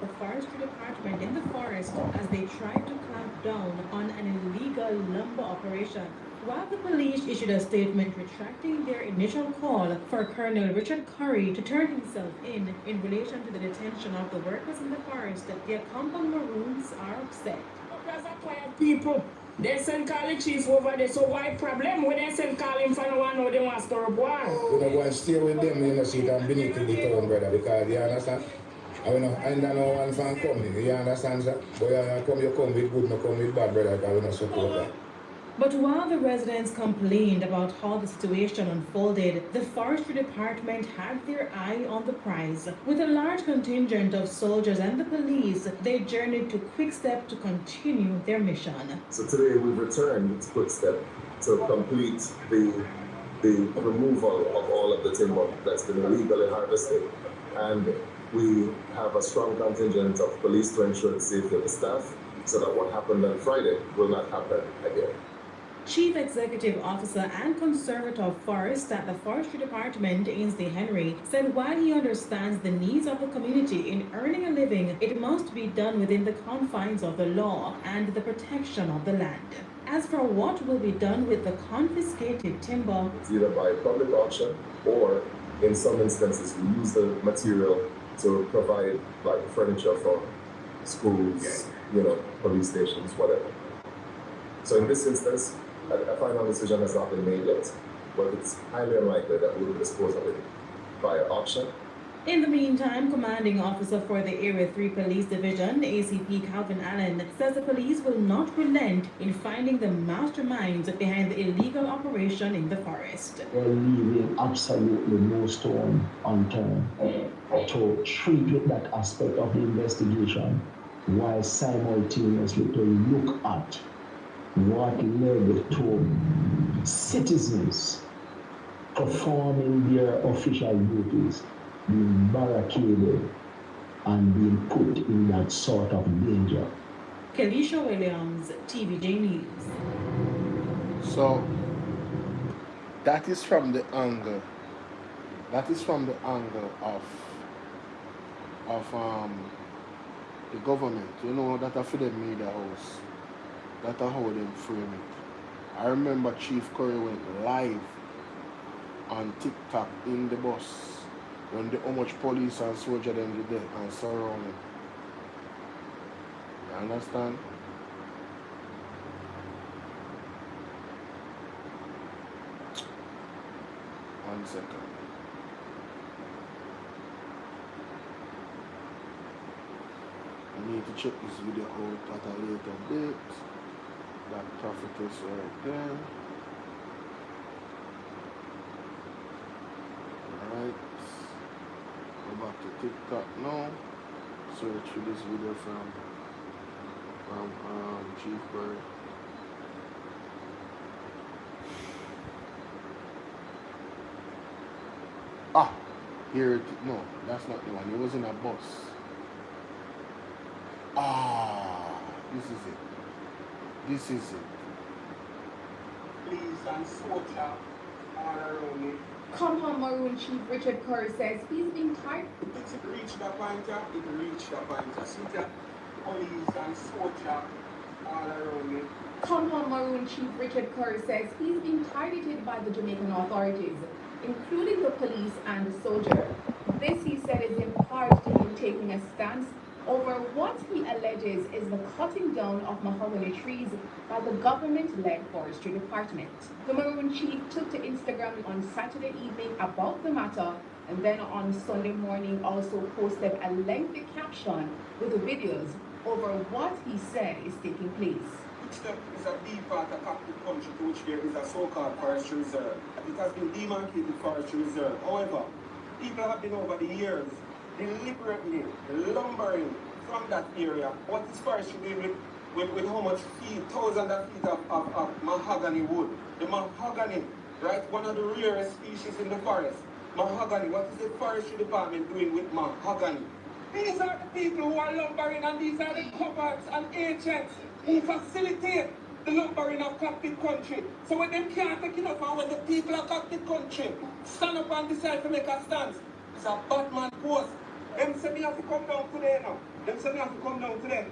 The forestry department in the forest as they tried to clamp down on an illegal lumber operation. While the police issued a statement retracting their initial call for Colonel Richard Curry to turn himself in relation to the detention of the workers in the forest, the Accompong Maroons are upset. People, they send call the chief over there, so why problem? When they send call him for no one, know they want to stir up war. We don't go and stay with them, you know, see them beneath the town, brother, because you understand? I don't know one fan coming, you understand, sir? But you come with good, no come with bad, brother, because we don't support that. But while the residents complained about how the situation unfolded, the forestry department had their eye on the prize. With a large contingent of soldiers and the police, they journeyed to Quickstep to continue their mission. So today we've returned to Quickstep to complete the removal of all of the timber that's been illegally harvested. And we have a strong contingent of police to ensure the safety of the staff so that what happened on Friday will not happen again. Chief Executive Officer and Conservator of Forests at the Forestry Department, Ainsley Henry, said while he understands the needs of the community in earning a living, it must be done within the confines of the law and the protection of the land. As for what will be done with the confiscated timber, it's either by public auction or in some instances we use the material to provide like furniture for schools, police stations, whatever. So in this instance, a final decision has not been made yet, but it's highly unlikely that we will dispose of it via auction. In the meantime, Commanding Officer for the Area 3 Police Division, ACP Calvin Allen, says the police will not relent in finding the masterminds behind the illegal operation in the forest. They're leaving absolutely no stone unturned to treat with that aspect of the investigation while simultaneously to look at what led to citizens performing their official duties being barricaded and being put in that sort of danger. Kelisha Williams, TVJ News. So that is from the angle of the government. That are for the media house. That's how they frame it. I remember Chief Curry went live on TikTok in the bus when how much police and soldier them did there and surround him. You understand? One second. I need to check this video out at a later date. That prophetess right there. Alright. Go back to TikTok now. Search for this video from Chief Bird. Here it, no, that's not the one. It was in a bus. This is it. This is it. Police and soldier all around me. Compound Maroon Chief Richard Curry says he's being tired. It's reached the point, it reached the point. See, police and soldier all around me. Compound Maroon Chief Richard Curry says he's being targeted by the Jamaican authorities, including the police and the soldier. This, he said, is in part to him taking a stance over what he alleges is the cutting down of mahogany trees by the government-led forestry department. The Maroon Chief took to Instagram on Saturday evening about the matter, and then on Sunday morning also posted a lengthy caption with videos over what he said is taking place. Each step is a deep part of the country to which there is a so-called forestry reserve. It has been demarcated forestry reserve. However, people have been over the years deliberately lumbering from that area. What is forestry doing with how much feet, thousands of feet of mahogany wood? The mahogany, right? One of the rarest species in the forest. Mahogany. What is the forestry department doing with mahogany? These are the people who are lumbering, and these are the cupboards and agents who facilitate the lumbering of cockpit country. So when them can't take enough, and when the people of cockpit country stand up and decide to make a stance, it's a Batman post. Them say me have to come down today now. Them say me have to come down today.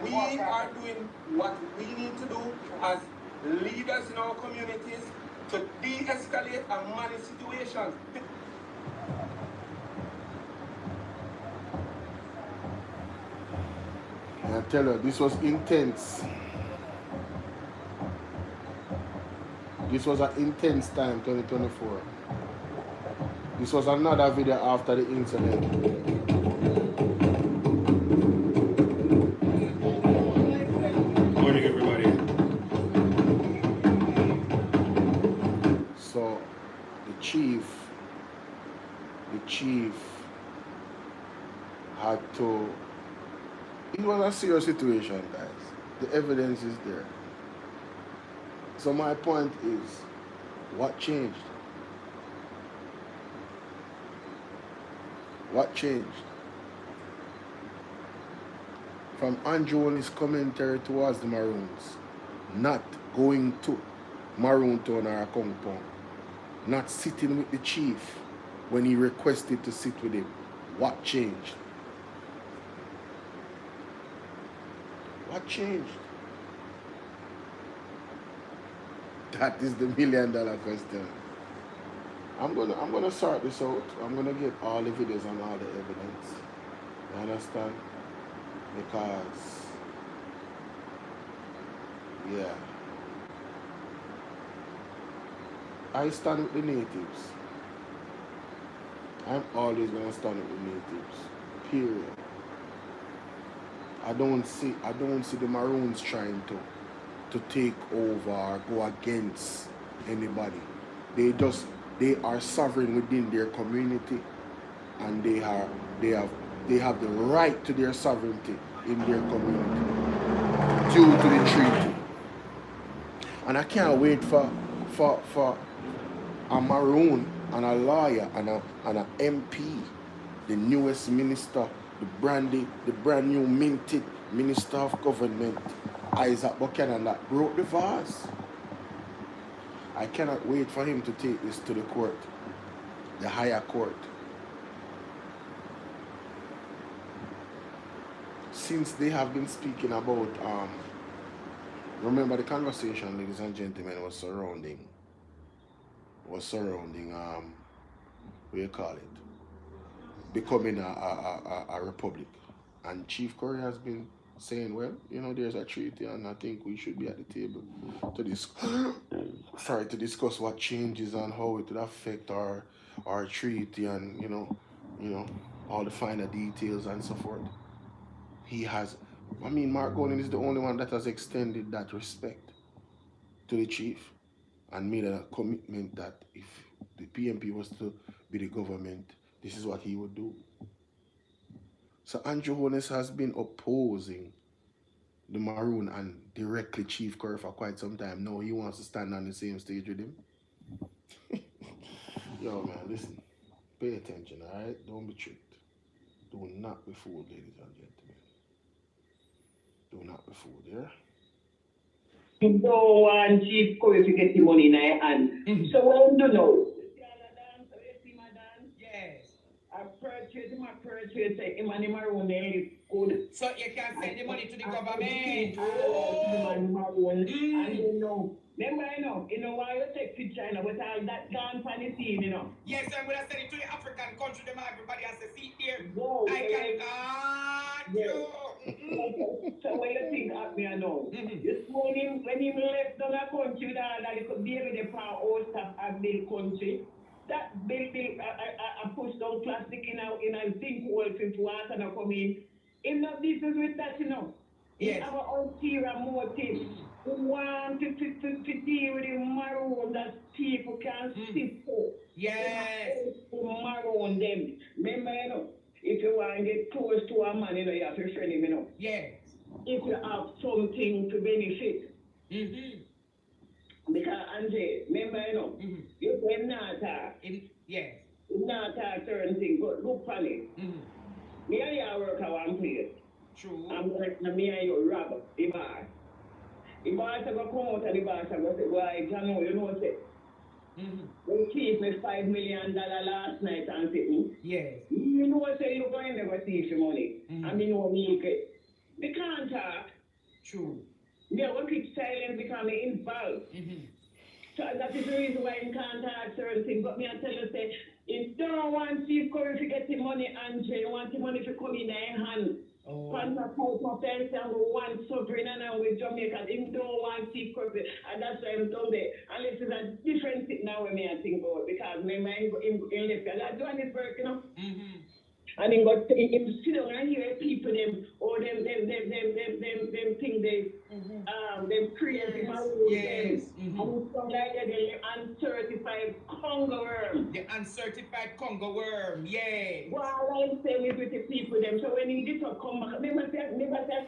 We are doing what we need to do as leaders in our communities to de-escalate and manage situations. I tell you, this was intense. This was an intense time, 2024. This was another video after the incident. Morning, everybody. So, the chief had to. It was a serious situation, guys. The evidence is there. So my point is, what changed? What changed? From Andrew and his commentary towards the Maroons, not going to Maroon Town or a compound, not sitting with the chief when he requested to sit with him. What changed? What changed? That is the $1 million question. I'm gonna sort this out. I'm gonna get all the videos and all the evidence. You understand? Because yeah, I stand with the natives. I'm always gonna stand with the natives. Period. I don't see the Maroons trying to take over or go against anybody. They are sovereign within their community, and they have the right to their sovereignty in their community due to the treaty. And I can't wait for a Maroon and a lawyer and a MP, the newest minister, the brand new minted Minister of Government, Isaac Buchanan, that broke the vase. I cannot wait for him to take this to the court, the higher court. Since they have been speaking about, remember the conversation, ladies and gentlemen, was surrounding, what do you call it, becoming a republic. And Chief Curry has been saying, well, you know, there's a treaty, and I think we should be at the table to discuss what changes and how it would affect our treaty, and you know all the finer details and so forth. Mark Golding is the only one that has extended that respect to the chief and made a commitment that if the PMP was to be the government, this is what he would do. So Andrew Holness has been opposing the Maroon and directly Chief Curry for quite some time. Now he wants to stand on the same stage with him. Yo, man, listen. Pay attention, all right? Don't be tricked. Do not be fooled, ladies and gentlemen. Do not be fooled, yeah? You don't want Chief Curry to get the money in their hand. So what do you know? I purchase him and the Maroon is good. So you can send the money to the government. And you know, remember, you know why you take to China with all that gone for the scene, you know? Yes, I'm going to send it to the African country, them everybody has to see here. Whoa, I can guard you. So what you think of me, I know? This morning, when he left on a country that he could be able to power all stuff and build country, that building, I pushed down plastic in a zinc hole since water not come in. In no business with that, you know. Yes. Our ulterior motive. We want to deal with the Maroon that people can sit for. Yes. To Maroon them. Remember, you know, if you want to get close to a man, you know, you have to friend him, you know. Yes. If you have something to benefit. Because Andre, remember, you know, you say not talk. Yes. Not talk certain things, but look for it. Me and you work at one place. True. I'm like, me and you rob the bar. The bar to go come out of the bar and go say, why, you know, say. They keep me $5 million last night and say, yes. You know, say you're going to never see your money. I mean, you make it. They can't talk. True. They will keep silent because they're involved. So that is the reason why you can't talk certain things. But me I tell you, say, you don't want Chief Curry to get the money, Andre. You want the money to come in their hand. Contact out my parents and we want sovereign and with Jamaica. You don't want Chief Curry. And that's why I'm done there. Unless it's a different thing now when me I think about, because my mind in left. I'm doing this work, you know. And then got him sit down and hear people them think they them crazy Maroons. Yes. And some like that the uncertified Congo worm. The uncertified Congo worm, yes. Well, I'm saying with the people them. So when he did not come back, never say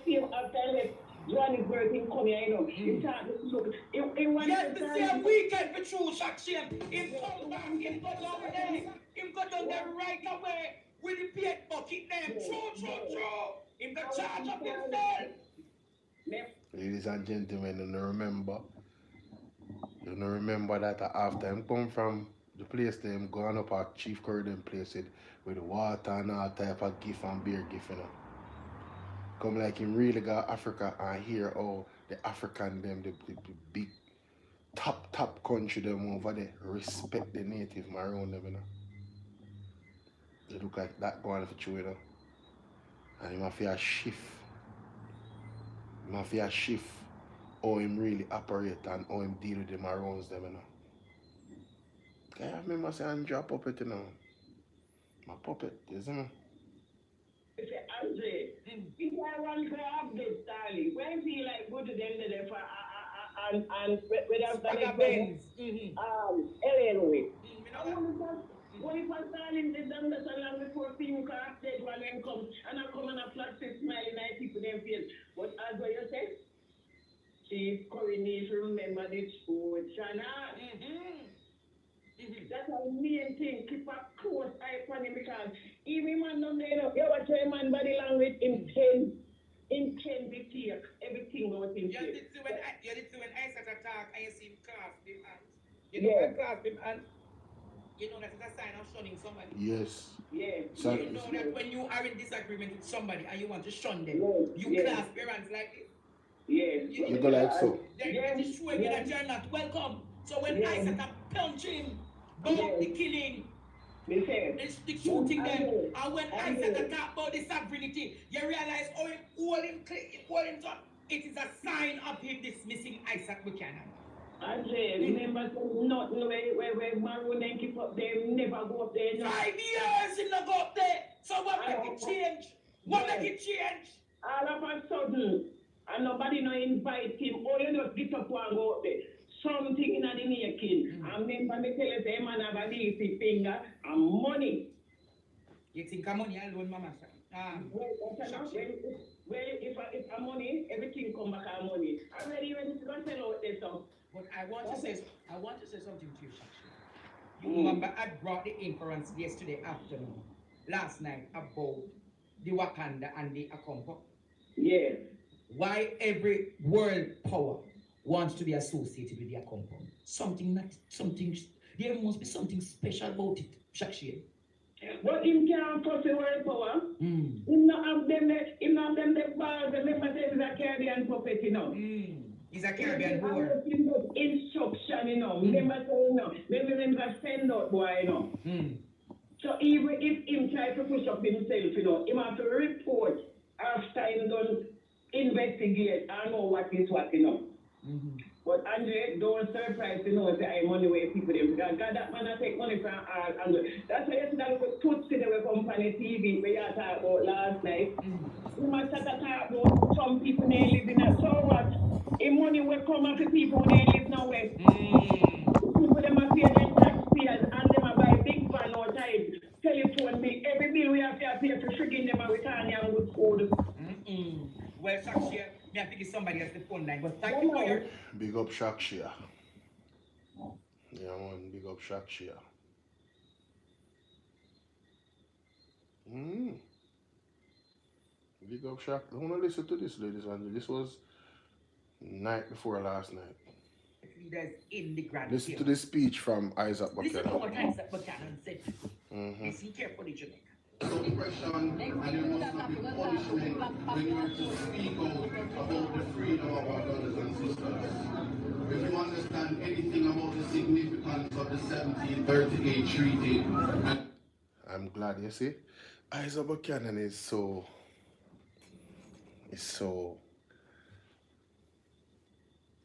same after I left Johannesburg in come here, you know. He started to look. Yes, the same weekend for true shot shame. Him come back, him go down there. Him go down there right away. With the plate bucket them, true. Him go charge up himself. Ladies and gentlemen, and remember, You know, remember that after him come from the place them going up at Chief Curry them place it with the water and all type of gift and beer gift, you know. Come like him really got Africa and hear how the African them, the big top country them over there respect the native Maroon them, you know. They look like that going for true, you know. And him have to shift. Him have to shift how him really operate and how him deal with the Maroons them, you know. I remember saying drop puppet, you know. My puppet, you see me? Andre, if I want to have this darling, when feel like go to them there for and when I've done it, Ellen way. When it was darling, they done that and before people can update when them come and I come and a flat face smiling at people them feel. But as what you said, Chief Curry needs to remember this food, Shana. That's our main thing. Keep a close eye on him because even man down there, you watch a man body language in 10 dictate everything about him. You did see when I start to talk and you see him clasp him hands. You know when clasp him hands? You know that is a sign of shunning somebody. Yes. Yeah. So you know that when you are in disagreement with somebody and you want to shun them, you clasp your hands like this. Yes. You go like so. That is showing you that you're not welcome. So when I start to punch him, about the killing, the shooting them, and when I start to talk about the sovereignty, you realize how him hold him up. It is a sign of him dismissing Isaac Buchanan. Andre, remember nothing where Maroon and keep up there, never go up there. 5 years he never go up there. So what make it change? What make it change? All of a sudden, and nobody no invite him, or you just get up and go up there. Something in the making. I remember me tell you, say, man have a easy finger and money. You think of money alone, Mama? Well, if a money, everything come back to money. I'm ready to go sell out this stuff. But I want to say something to you, Shashi. You remember I brought the inference yesterday afternoon, last night, about the Wakanda and the Akompo. Yes. Why every world power wants to be associated with their compound. There must be something special about it, Shashi. But him can't cross the world power. Him not have them the bars, remember there is a Caribbean puppet, you know. He's a Caribbean boy. Instruction, you know. Remember saying, you know, remember send out boy, you know. So even if him try to push up himself, you know, him have to report after him done investigate and know what is what, you know. But Andre, don't surprise to know that I'm money where people them because God that man I take money from all Andre. That's why yesterday we could put to the company TV where you talked about last night. We must talk about some people they live in a so what? The money will come off the people they live nowhere. People them are pay their taxpayers and them are buy big van or time. Telephone me every bill we have to pay for frigging them and we can't have good food. Well, Shakshia, I think it's somebody else the phone line, but thank you for your... Big up Shakshia. Yeah, man, big up Shakshia. Big up Shak. I want to listen to this, ladies and gentlemen. This was night before last night. Leaders in the grand Listen to this speech from Isaac Buchanan. Listen to what Isaac Buchanan said. Listen carefully, Jamaica. Suppression and there must not be punishment when you are to speak out about the freedom of our brothers and sisters. If you understand anything about the significance of the 1738 treaty, I'm glad, you see, Isaac Buchanan is so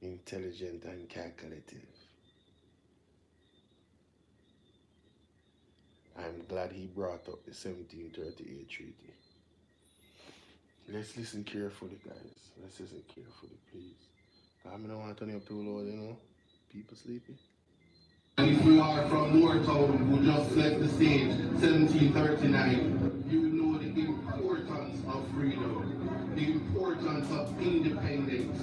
intelligent and calculative. I'm glad he brought up the 1738 treaty. Let's listen carefully, guys. Let's listen carefully, please. I don't want to turn you up too loud, you know. People sleeping. and if you are from Moortown who just left the stage, 1739, you know the importance of freedom, the importance of independence,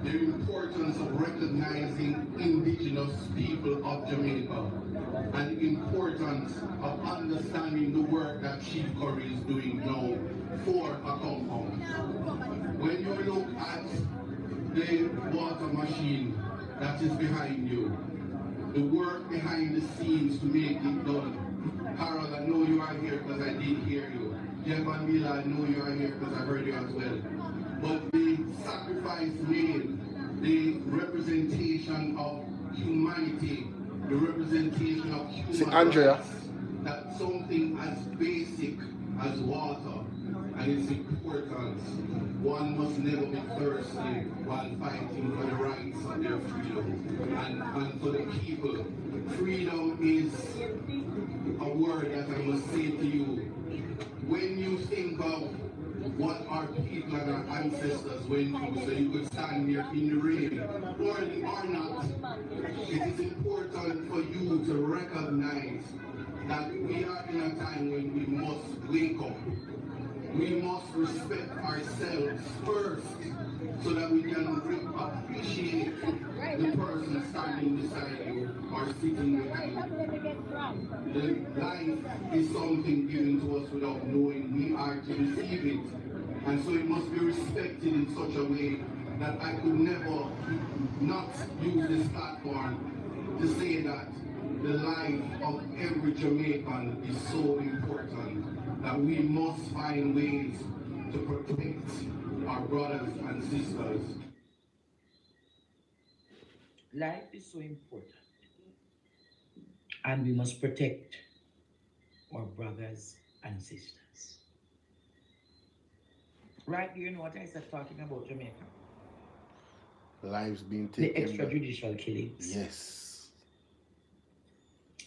the importance of recognizing indigenous people of Jamaica, and the importance of understanding the work that Chief Curry is doing now for a compound. When you look at the water machine that is behind you. The work behind the scenes to make it done. Harold, I know you are here because I did hear you. Jeff and Mila, I know you are here because I heard you as well. But the sacrifice made, the representation of humanity, the representation of human rights, that something as basic as water and its importance, one must never be thirsty while fighting for the rights of their freedom. And for the people, freedom is a word that I must say to you. When you think of what our people and our ancestors went through, so you could stand here in the rain, or not, it is important for you to recognize that we are in a time when we must wake up. We must respect ourselves first so that we can appreciate the person standing beside you or sitting behind you. The life is something given to us without knowing we are to receive it. And so it must be respected in such a way that I could never not use this platform to say that the life of every Jamaican is so important that we must find ways to protect our brothers and sisters. Life is so important, and we must protect our brothers and sisters. Right, do you know what I started talking about Jamaica? Lives being taken. The extrajudicial killings. Yes.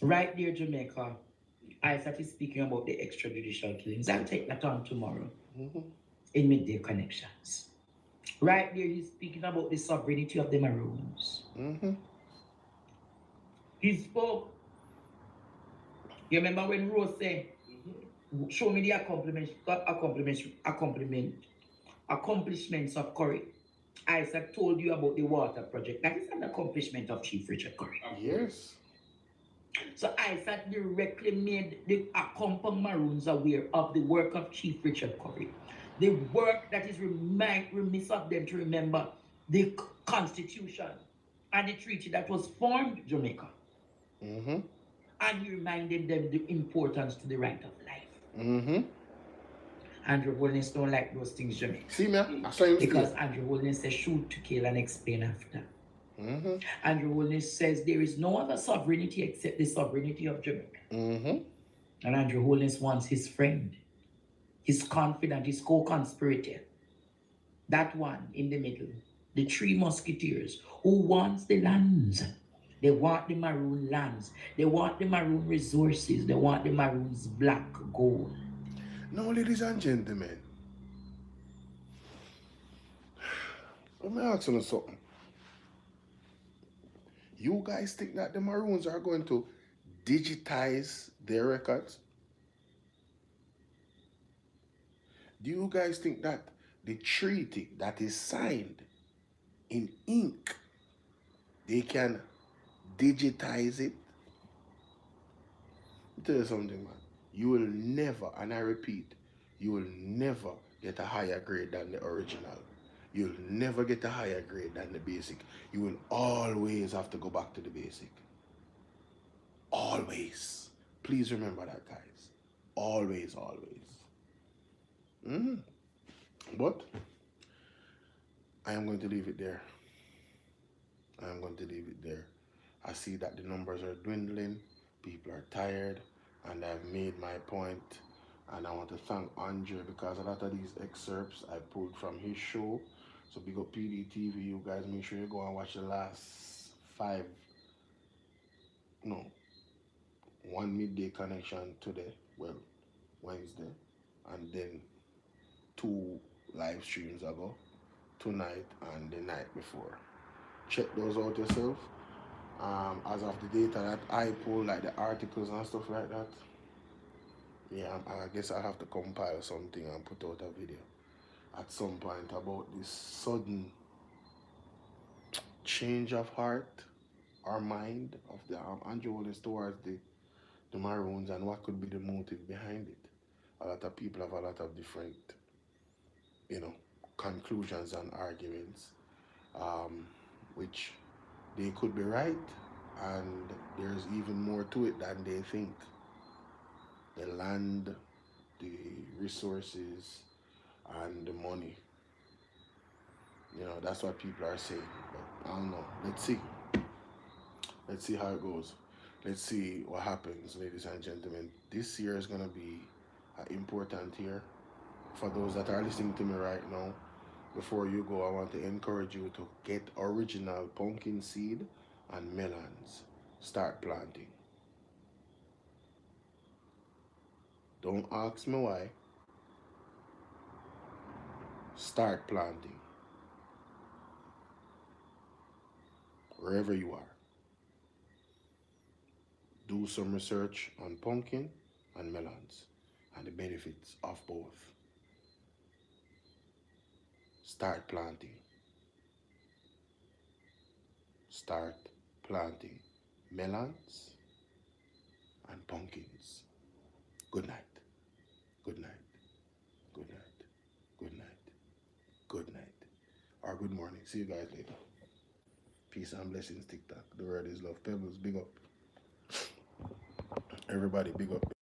Right there, Jamaica, I started speaking about the extrajudicial killings. I'll take that on tomorrow in Midday Connections. Right there, he's speaking about the sovereignty of the Maroons. He spoke. You remember when Rose said, show me the accomplishments of Curry. Isaac told you about the water project. That is an accomplishment of Chief Richard Curry. Yes. So Isaac directly made the Accompong Maroons aware of the work of Chief Richard Curry. The work that is remiss of them to remember the Constitution and the treaty that was formed Jamaica. And he reminded them the importance to the right of life. Andrew Holness don't like those things, Jamaica. See me? I saw him because Andrew Holness says shoot to kill and explain after. Andrew Holness says there is no other sovereignty except the sovereignty of Jamaica. And Andrew Holness wants his friend, his confidant, his co-conspirator, that one in the middle, the three musketeers, who wants the lands. They want the Maroon lands. They want the Maroon resources. They want the Maroons' black gold. Now, ladies and gentlemen, let me ask you something. You guys think that the Maroons are going to digitize their records? Do you guys think that the treaty that is signed in ink, they can digitize it? I'll tell you something, man. You will never, and I repeat, you will never get a higher grade than the original. You'll never get a higher grade than the basic. You will always have to go back to the basic. Always. Please remember that, guys. Always, always. But I am going to leave it there. I am going to leave it there. I see that the numbers are dwindling. People are tired. And I've made my point. And I want to thank Andre because a lot of these excerpts I pulled from his show. So big up PDTV. You guys make sure you go and watch the last one midday connection today. Well, Wednesday. And then 2 live streams ago. Tonight and the night before. Check those out yourself. As of the data that I pull, like the articles and stuff like that, yeah, I guess I'll have to compile something and put out a video at some point about this sudden change of heart or mind of the Andrew Holness towards the Maroons and what could be the motive behind it. A lot of people have a lot of different, conclusions and arguments, which they could be right, and there's even more to it than they think. The land, the resources, and the money. You know, that's what people are saying. But I don't know. Let's see. Let's see how it goes. Let's see what happens, ladies and gentlemen. This year is going to be an important year. For those that are listening to me right now, before you go, I want to encourage you to get original pumpkin seed and melons. Start planting. Don't ask me why. Start planting. Wherever you are. Do some research on pumpkin and melons and the benefits of both. Start planting. Start planting melons and pumpkins. Good night. Good night. Good night. Good night. Good night. Or good morning. See you guys later. Peace and blessings, TikTok. The word is love. Pebbles, big up. Everybody, big up.